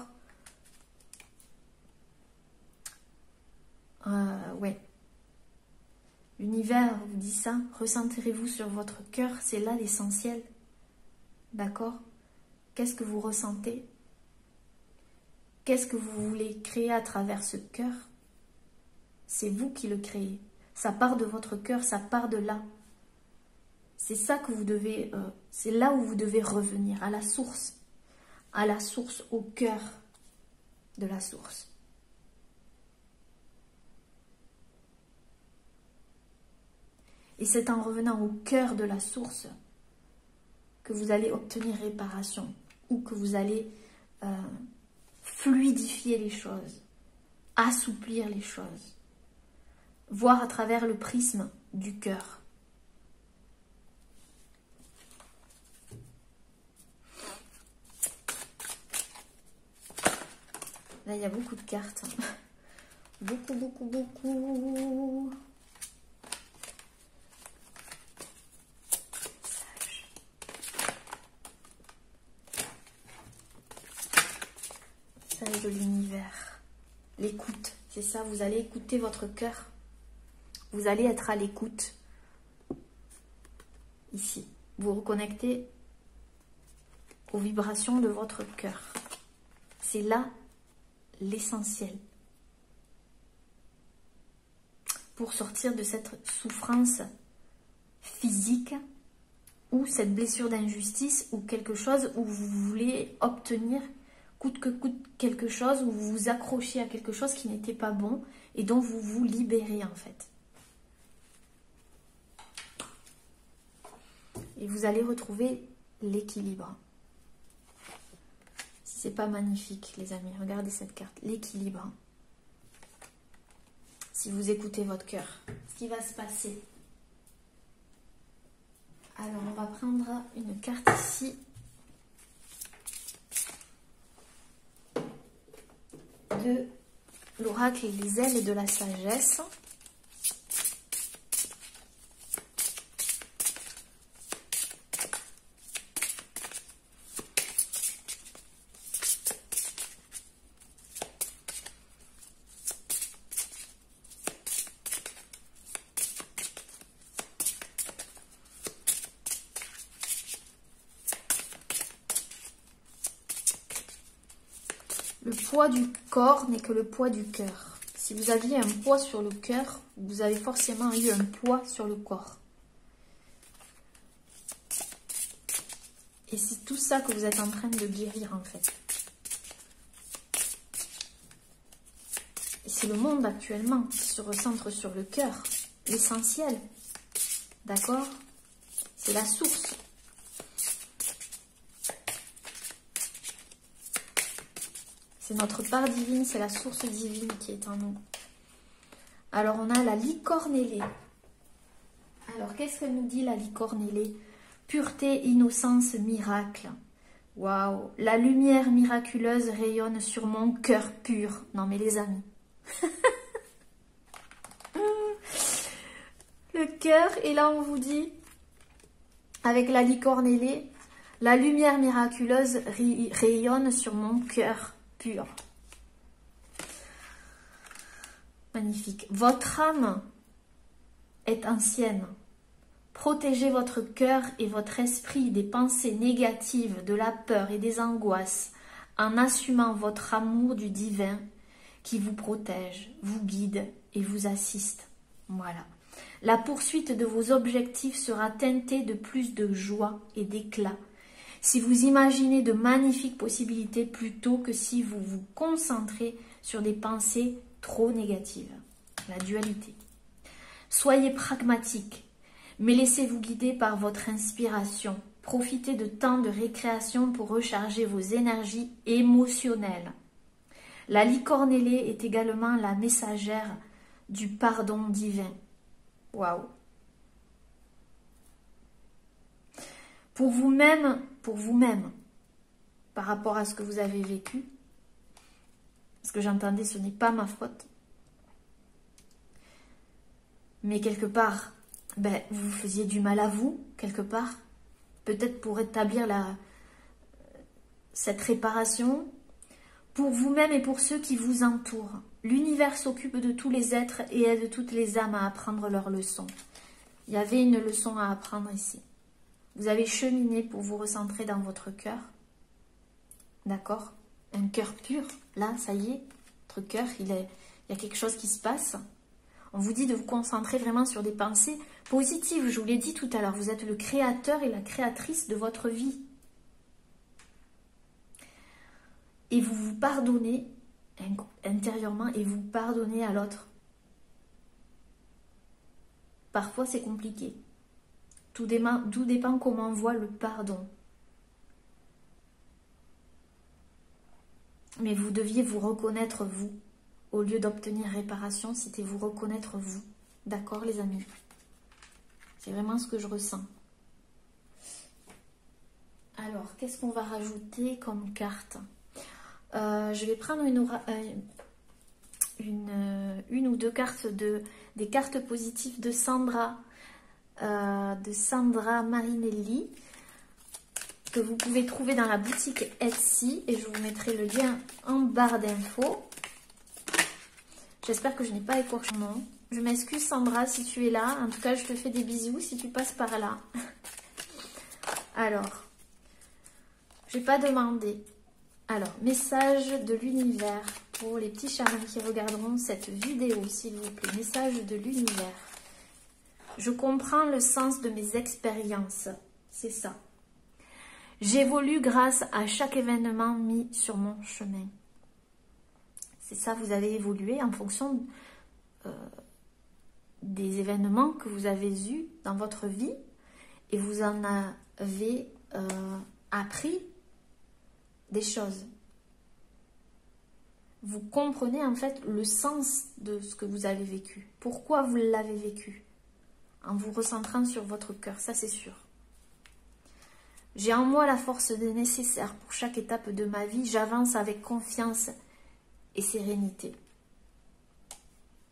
Ouais. L'univers vous dit ça. Recentrez-vous sur votre cœur. C'est là l'essentiel. D'accord? Qu'est-ce que vous ressentez? Qu'est-ce que vous voulez créer à travers ce cœur? C'est vous qui le créez. Ça part de votre cœur, ça part de là. C'est ça que vous devez... c'est là où vous devez revenir, à la source. À la source, au cœur de la source. Et c'est en revenant au cœur de la source que vous allez obtenir réparation. Ou que vous allez fluidifier les choses. Assouplir les choses. Voir à travers le prisme du cœur. Là, il y a beaucoup de cartes. Beaucoup, beaucoup, beaucoup. L'écoute, c'est ça, vous allez écouter votre cœur. Vous allez être à l'écoute. Ici, vous reconnectez aux vibrations de votre cœur. C'est là l'essentiel. Pour sortir de cette souffrance physique ou cette blessure d'injustice ou quelque chose où vous voulez obtenir coûte que coûte quelque chose, où vous vous accrochez à quelque chose qui n'était pas bon et dont vous vous libérez en fait. Et vous allez retrouver l'équilibre. Si c'est pas magnifique les amis, regardez cette carte, l'équilibre. Si vous écoutez votre cœur, ce qui va se passer. Alors on va prendre une carte ici. De l'oracle et les ailes de la sagesse. Le poids du corps n'est que le poids du cœur. Si vous aviez un poids sur le cœur, vous avez forcément eu un poids sur le corps. Et c'est tout ça que vous êtes en train de guérir en fait. Et c'est le monde actuellement qui se recentre sur le cœur, l'essentiel. D'accord? C'est la source. C'est notre part divine, c'est la source divine qui est en nous. Alors, on a la licorne ailée. Alors, qu'est-ce qu'elle nous dit, la licorne ailée? Pureté, innocence, miracle. Waouh! La lumière miraculeuse rayonne sur mon cœur pur. Non, mais les amis. Le cœur, et là, on vous dit, avec la licorne ailée, la lumière miraculeuse rayonne sur mon cœur pur. Magnifique. Votre âme est ancienne. Protégez votre cœur et votre esprit des pensées négatives, de la peur et des angoisses en assumant votre amour du divin qui vous protège, vous guide et vous assiste. Voilà. La poursuite de vos objectifs sera teintée de plus de joie et d'éclat si vous imaginez de magnifiques possibilités plutôt que si vous vous concentrez sur des pensées trop négatives. La dualité. Soyez pragmatique, mais laissez-vous guider par votre inspiration. Profitez de temps de récréation pour recharger vos énergies émotionnelles. La licorne ailée est également la messagère du pardon divin. Waouh! Pour vous-même, par rapport à ce que vous avez vécu, ce que j'entendais, ce n'est pas ma faute. Mais quelque part, vous faisiez du mal à vous, quelque part. Peut-être pour établir cette réparation, pour vous-même et pour ceux qui vous entourent. L'univers s'occupe de tous les êtres et aide toutes les âmes à apprendre leurs leçons. Il y avait une leçon à apprendre ici. Vous avez cheminé pour vous recentrer dans votre cœur. D'accord? Un cœur pur. Là, ça y est, votre cœur, il y a quelque chose qui se passe. On vous dit de vous concentrer vraiment sur des pensées positives. Je vous l'ai dit tout à l'heure, vous êtes le créateur et la créatrice de votre vie. Et vous vous pardonnez intérieurement et vous pardonnez à l'autre. Parfois, c'est compliqué. Tout dépend comment on voit le pardon. Mais vous deviez vous reconnaître vous. Au lieu d'obtenir réparation, c'était vous reconnaître vous. D'accord les amis? C'est vraiment ce que je ressens. Alors, qu'est-ce qu'on va rajouter comme carte? Je vais prendre une ou deux cartes des cartes positives de Sandra Marinelli, que vous pouvez trouver dans la boutique Etsy, et je vous mettrai le lien en barre d'infos. J'espère que je n'ai pas écorché mon nom. Je m'excuse Sandra si tu es là. En tout cas, je te fais des bisous si tu passes par là. Alors, je vais pas demander. Alors, message de l'univers pour les petits chamans qui regarderont cette vidéo, s'il vous plaît. Message de l'univers. Je comprends le sens de mes expériences. C'est ça. J'évolue grâce à chaque événement mis sur mon chemin. C'est ça, vous avez évolué en fonction des événements que vous avez eus dans votre vie et vous en avez appris des choses. Vous comprenez en fait le sens de ce que vous avez vécu. Pourquoi vous l'avez vécu? En vous recentrant sur votre cœur, ça c'est sûr. J'ai en moi la force nécessaire pour chaque étape de ma vie. J'avance avec confiance et sérénité.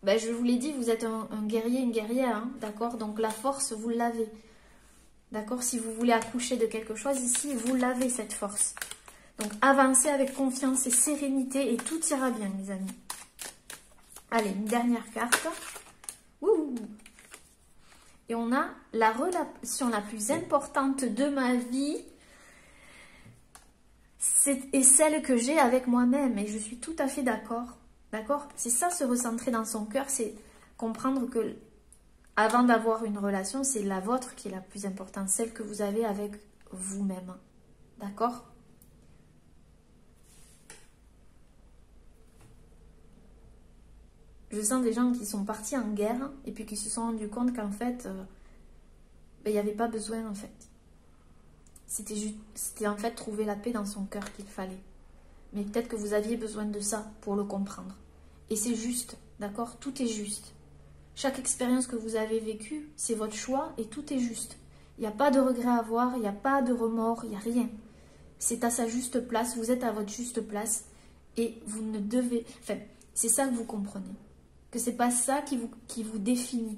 Ben, je vous l'ai dit, vous êtes un guerrier, une guerrière, hein, d'accord? Donc la force, vous l'avez. D'accord? Si vous voulez accoucher de quelque chose ici, vous l'avez cette force. Donc avancez avec confiance et sérénité et tout ira bien, mes amis. Allez, une dernière carte. Ouh. Et on a la relation la plus importante de ma vie. C'est celle que j'ai avec moi-même. Et je suis tout à fait d'accord. D'accord? C'est ça, se recentrer dans son cœur. C'est comprendre que avant d'avoir une relation, c'est la vôtre qui est la plus importante. Celle que vous avez avec vous-même. D'accord? Je sens des gens qui sont partis en guerre et puis qui se sont rendus compte qu'en fait, il n'y avait pas besoin en fait. C'était en fait trouver la paix dans son cœur qu'il fallait. Mais peut-être que vous aviez besoin de ça pour le comprendre. Et c'est juste, d'accord? Tout est juste. Chaque expérience que vous avez vécue, c'est votre choix et tout est juste. Il n'y a pas de regret à avoir, il n'y a pas de remords, il n'y a rien. C'est à sa juste place, vous êtes à votre juste place et vous ne devez... Enfin, c'est ça que vous comprenez. Que c'est pas ça qui vous définit.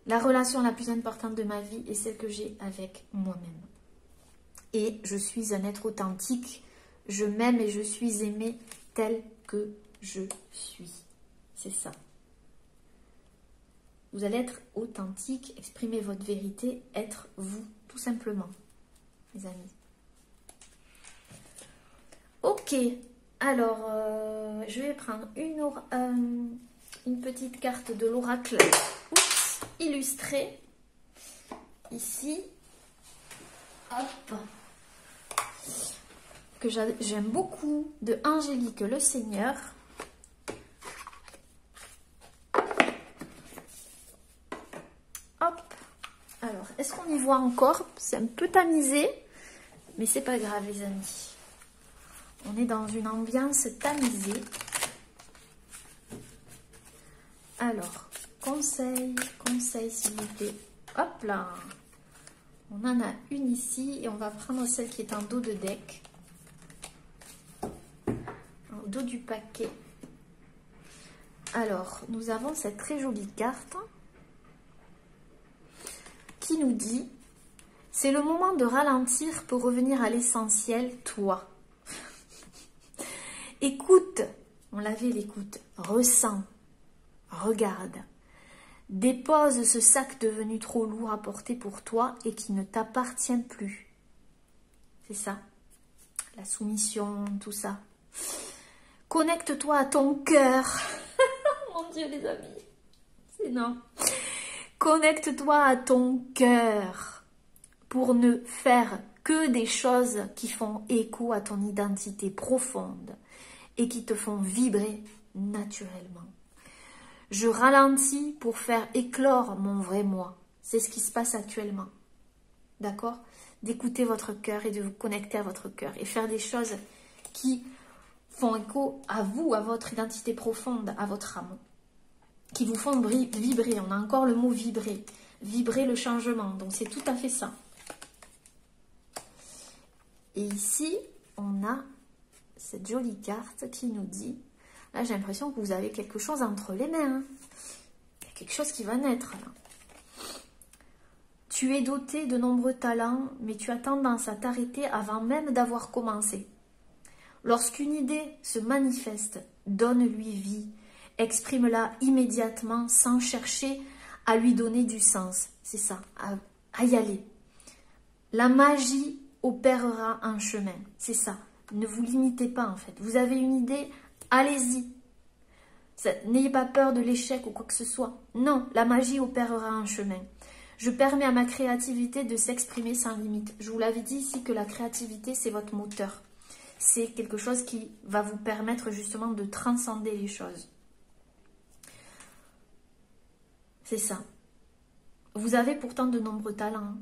La relation la plus importante de ma vie est celle que j'ai avec moi-même. Et je suis un être authentique. Je m'aime et je suis aimée telle que je suis. C'est ça. Vous allez être authentique, exprimer votre vérité, être vous, tout simplement, mes amis. Ok. Alors, je vais prendre une petite carte de l'oracle illustrée. Ici. Hop. Que j'aime beaucoup, de Angélique Le Seigneur. Hop. Alors, est-ce qu'on y voit encore? C'est un peu tamisé, mais c'est pas grave, les amis. On est dans une ambiance tamisée. Alors, conseil s'il vous plaît. Hop là. On en a une ici et on va prendre celle qui est en dos de deck. En dos du paquet. Alors, nous avons cette très jolie carte qui nous dit « C'est le moment de ralentir pour revenir à l'essentiel, toi. » Écoute, on l'avait l'écoute, ressens, regarde, dépose ce sac devenu trop lourd à porter pour toi et qui ne t'appartient plus. C'est ça, la soumission, tout ça. Connecte-toi à ton cœur. Mon Dieu les amis, c'est non. Connecte-toi à ton cœur pour ne faire que des choses qui font écho à ton identité profonde et qui te font vibrer naturellement. Je ralentis pour faire éclore mon vrai moi. C'est ce qui se passe actuellement. D'accord? D'écouter votre cœur et de vous connecter à votre cœur et faire des choses qui font écho à vous, à votre identité profonde, à votre âme. Qui vous font vibrer. On a encore le mot vibrer. Vibrer le changement. Donc c'est tout à fait ça. Et ici, on a cette jolie carte qui nous dit, là j'ai l'impression que vous avez quelque chose entre les mains, hein. Il y a quelque chose qui va naître là. Tu es doté de nombreux talents, mais tu as tendance à t'arrêter avant même d'avoir commencé. Lorsqu'une idée se manifeste, donne-lui vie. Exprime-la immédiatement sans chercher à lui donner du sens. C'est ça, à y aller. La magie opérera un chemin. C'est ça. Ne vous limitez pas en fait. Vous avez une idée, allez-y. N'ayez pas peur de l'échec ou quoi que ce soit. Non, la magie opérera un chemin. Je permets à ma créativité de s'exprimer sans limite. Je vous l'avais dit ici que la créativité, c'est votre moteur. C'est quelque chose qui va vous permettre justement de transcender les choses. C'est ça. Vous avez pourtant de nombreux talents.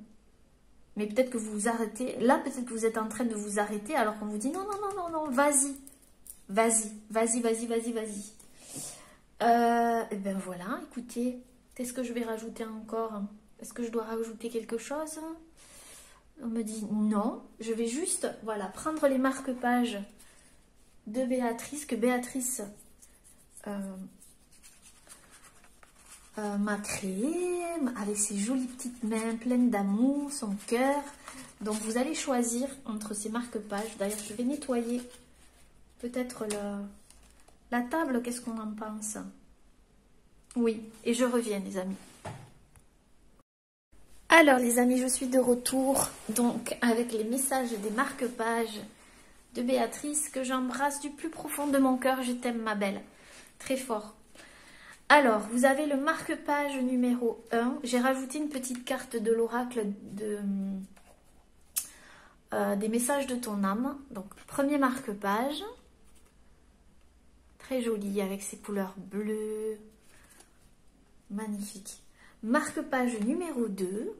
Mais peut-être que vous vous arrêtez. Là, peut-être que vous êtes en train de vous arrêter alors qu'on vous dit non, non, non, non, non, vas-y. Vas-y, vas-y, vas-y, vas-y, vas-y. Et ben voilà, écoutez. Qu'est-ce que je vais rajouter encore? Est-ce que je dois rajouter quelque chose? On me dit non. Je vais juste, voilà, prendre les marque-pages de Béatrice, que Béatrice m'a créé avec ses jolies petites mains pleines d'amour, son cœur. Donc vous allez choisir entre ces marque-pages. D'ailleurs, je vais nettoyer peut-être la table. Qu'est-ce qu'on en pense? Oui, et je reviens les amis. Alors les amis, je suis de retour donc avec les messages des marque-pages de Béatrice que j'embrasse du plus profond de mon cœur. Je t'aime ma belle, très fort. Alors, vous avez le marque-page numéro 1. J'ai rajouté une petite carte de l'oracle des messages de ton âme. Donc, premier marque-page. Très joli avec ses couleurs bleues. Magnifique. Marque-page numéro 2.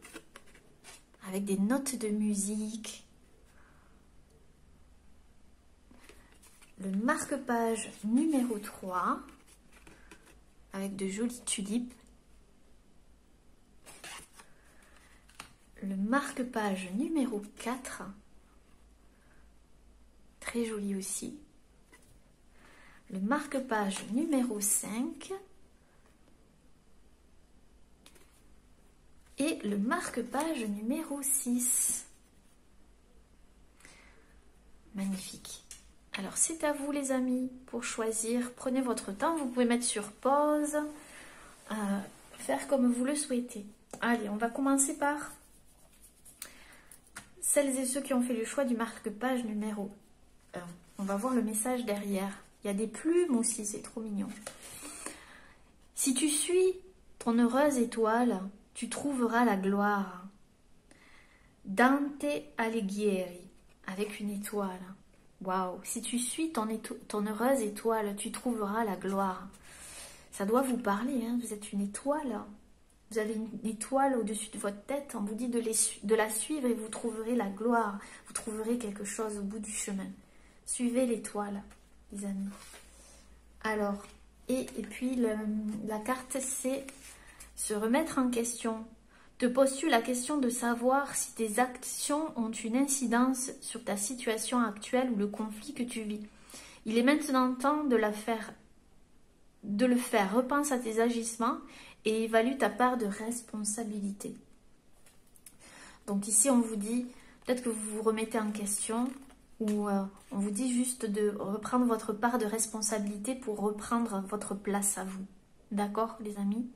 Avec des notes de musique. Le marque-page numéro 3. Avec de jolies tulipes. Le marque-page numéro 4. Très joli aussi. Le marque-page numéro 5. Et le marque-page numéro 6. Magnifique. Alors, c'est à vous les amis pour choisir. Prenez votre temps. Vous pouvez mettre sur pause. Faire comme vous le souhaitez. Allez, on va commencer par celles et ceux qui ont fait le choix du marque-page numéro 1. On va voir le message derrière. Il y a des plumes aussi, c'est trop mignon. Si tu suis ton heureuse étoile, tu trouveras la gloire. Dante Alighieri, avec une étoile. Waouh, si tu suis ton heureuse étoile, tu trouveras la gloire. Ça doit vous parler, hein? Vous êtes une étoile. Vous avez une étoile au-dessus de votre tête. On vous dit de la suivre et vous trouverez la gloire. Vous trouverez quelque chose au bout du chemin. Suivez l'étoile, les amis. Alors, et puis la carte, c'est se remettre en question. Te poses-tu la question de savoir si tes actions ont une incidence sur ta situation actuelle ou le conflit que tu vis? Il est maintenant temps de le faire. Repense à tes agissements et évalue ta part de responsabilité. Donc ici, on vous dit, peut-être que vous vous remettez en question ou on vous dit juste de reprendre votre part de responsabilité pour reprendre votre place à vous. D'accord, les amis?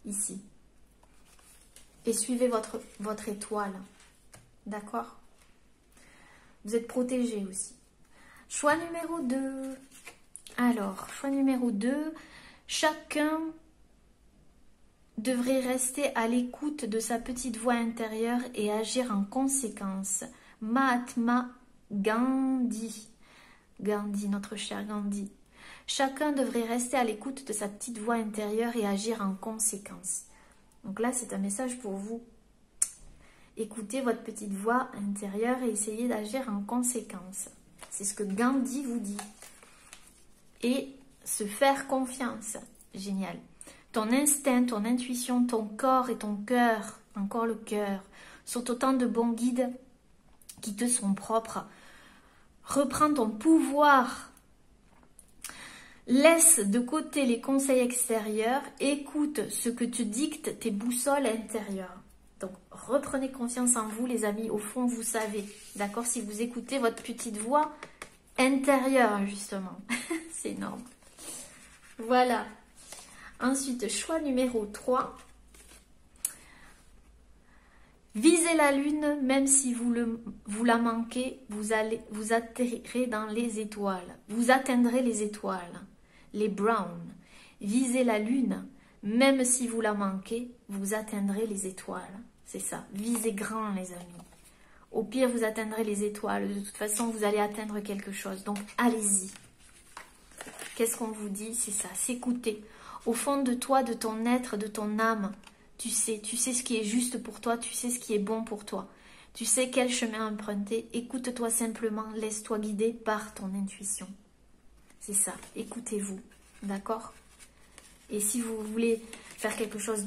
Ici. Et suivez votre étoile. D'accord? Vous êtes protégés aussi. Choix numéro 2. Alors, choix numéro 2. Chacun devrait rester à l'écoute de sa petite voix intérieure et agir en conséquence. Mahatma Gandhi. Gandhi, notre cher Gandhi. Chacun devrait rester à l'écoute de sa petite voix intérieure et agir en conséquence. Donc là, c'est un message pour vous. Écoutez votre petite voix intérieure et essayez d'agir en conséquence. C'est ce que Gandhi vous dit. Et se faire confiance. Génial. Ton instinct, ton intuition, ton corps et ton cœur, encore le cœur, sont autant de bons guides qui te sont propres. Reprends ton pouvoir. Laisse de côté les conseils extérieurs, écoute ce que te dictent tes boussoles intérieures. Donc, reprenez confiance en vous, les amis. Au fond, vous savez, d'accord? Si vous écoutez votre petite voix intérieure, justement. C'est énorme. Voilà. Ensuite, choix numéro 3. Visez la lune, même si vous la manquez, vous atterrirez dans les étoiles. Vous atteindrez les étoiles. Les Browns. Visez la lune, même si vous la manquez, vous atteindrez les étoiles. C'est ça. Visez grand, les amis. Au pire, vous atteindrez les étoiles. De toute façon, vous allez atteindre quelque chose. Donc, allez-y. Qu'est-ce qu'on vous dit? C'est ça. S'écouter. Au fond de toi, de ton être, de ton âme, tu sais ce qui est juste pour toi, tu sais ce qui est bon pour toi. Tu sais quel chemin emprunter. Écoute-toi simplement, laisse-toi guider par ton intuition. C'est ça. Écoutez-vous. D'accord? Et si vous voulez faire quelque chose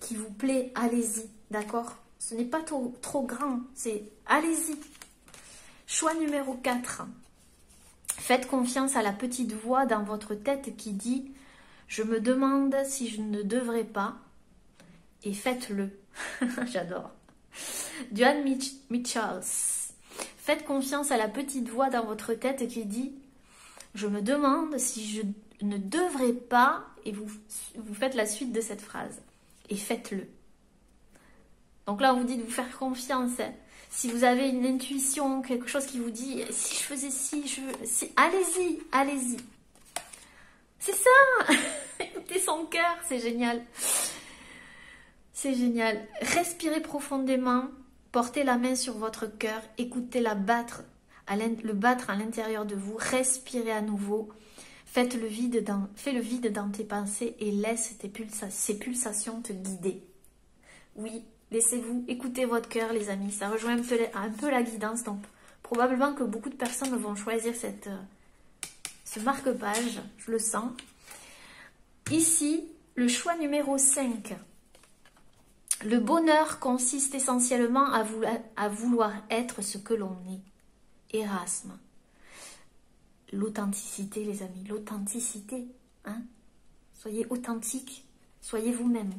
qui vous plaît, allez-y. D'accord? Ce n'est pas trop grand, c'est allez-y. Choix numéro 4. Faites confiance à la petite voix dans votre tête qui dit « Je me demande si je ne devrais pas » et faites-le. J'adore. Joan Mitchells. Faites confiance à la petite voix dans votre tête qui dit « Je me demande si je ne devrais pas » et vous faites la suite de cette phrase. Et faites-le. Donc là, on vous dit de vous faire confiance. Hein. Si vous avez une intuition, quelque chose qui vous dit « Si je faisais ci, allez-y, allez-y. » C'est ça. Écoutez son cœur, c'est génial. C'est génial. Respirez profondément, portez la main sur votre cœur, écoutez-la battre, le battre à l'intérieur de vous, respirez à nouveau, fais le vide dans tes pensées et laisse ces pulsations te guider. Oui, laissez-vous écouter votre cœur, les amis. Ça rejoint un peu la guidance, donc probablement que beaucoup de personnes vont choisir ce marque-page, je le sens. Ici, le choix numéro 5. Le bonheur consiste essentiellement à vouloir être ce que l'on est. Erasme. L'authenticité, les amis, l'authenticité. Hein? Soyez authentique, soyez vous-même.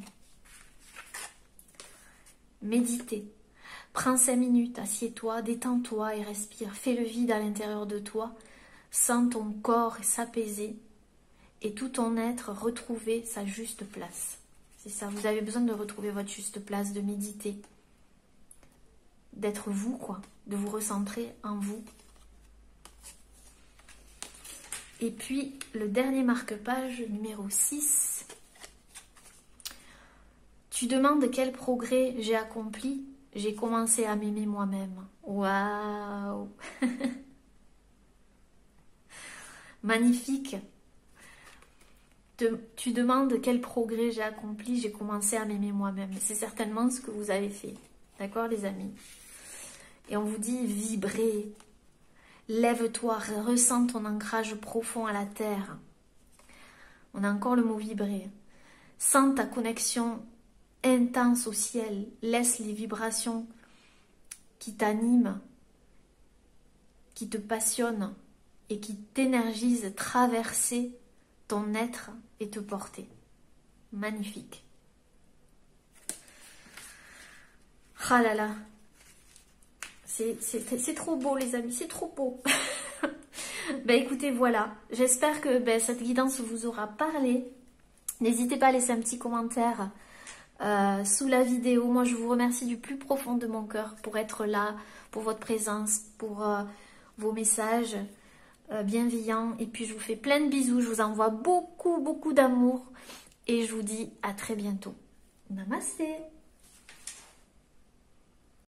Méditez. Prends 5 minutes, assieds-toi, détends-toi et respire. Fais le vide à l'intérieur de toi. Sens ton corps s'apaiser et tout ton être retrouver sa juste place. C'est ça, vous avez besoin de retrouver votre juste place, de méditer, d'être vous, quoi, de vous recentrer en vous. Et puis, le dernier marque-page, numéro 6. Tu demandes quel progrès j'ai accompli. J'ai commencé à m'aimer moi-même. Waouh. Magnifique. Tu demandes quel progrès j'ai accompli, j'ai commencé à m'aimer moi-même. C'est certainement ce que vous avez fait. D'accord, les amis? Et on vous dit vibrer. Lève-toi, ressens ton ancrage profond à la terre. On a encore le mot vibrer. Sens ta connexion intense au ciel. Laisse les vibrations qui t'animent, qui te passionnent et qui t'énergisent traverser ton être et te porter. Magnifique. Ah là là. C'est trop beau, les amis, c'est trop beau. Ben écoutez, voilà. J'espère que cette guidance vous aura parlé. N'hésitez pas à laisser un petit commentaire sous la vidéo. Moi, je vous remercie du plus profond de mon cœur pour être là, pour votre présence, pour vos messages bienveillants. Et puis, je vous fais plein de bisous. Je vous envoie beaucoup, beaucoup d'amour. Et je vous dis à très bientôt. Namasté.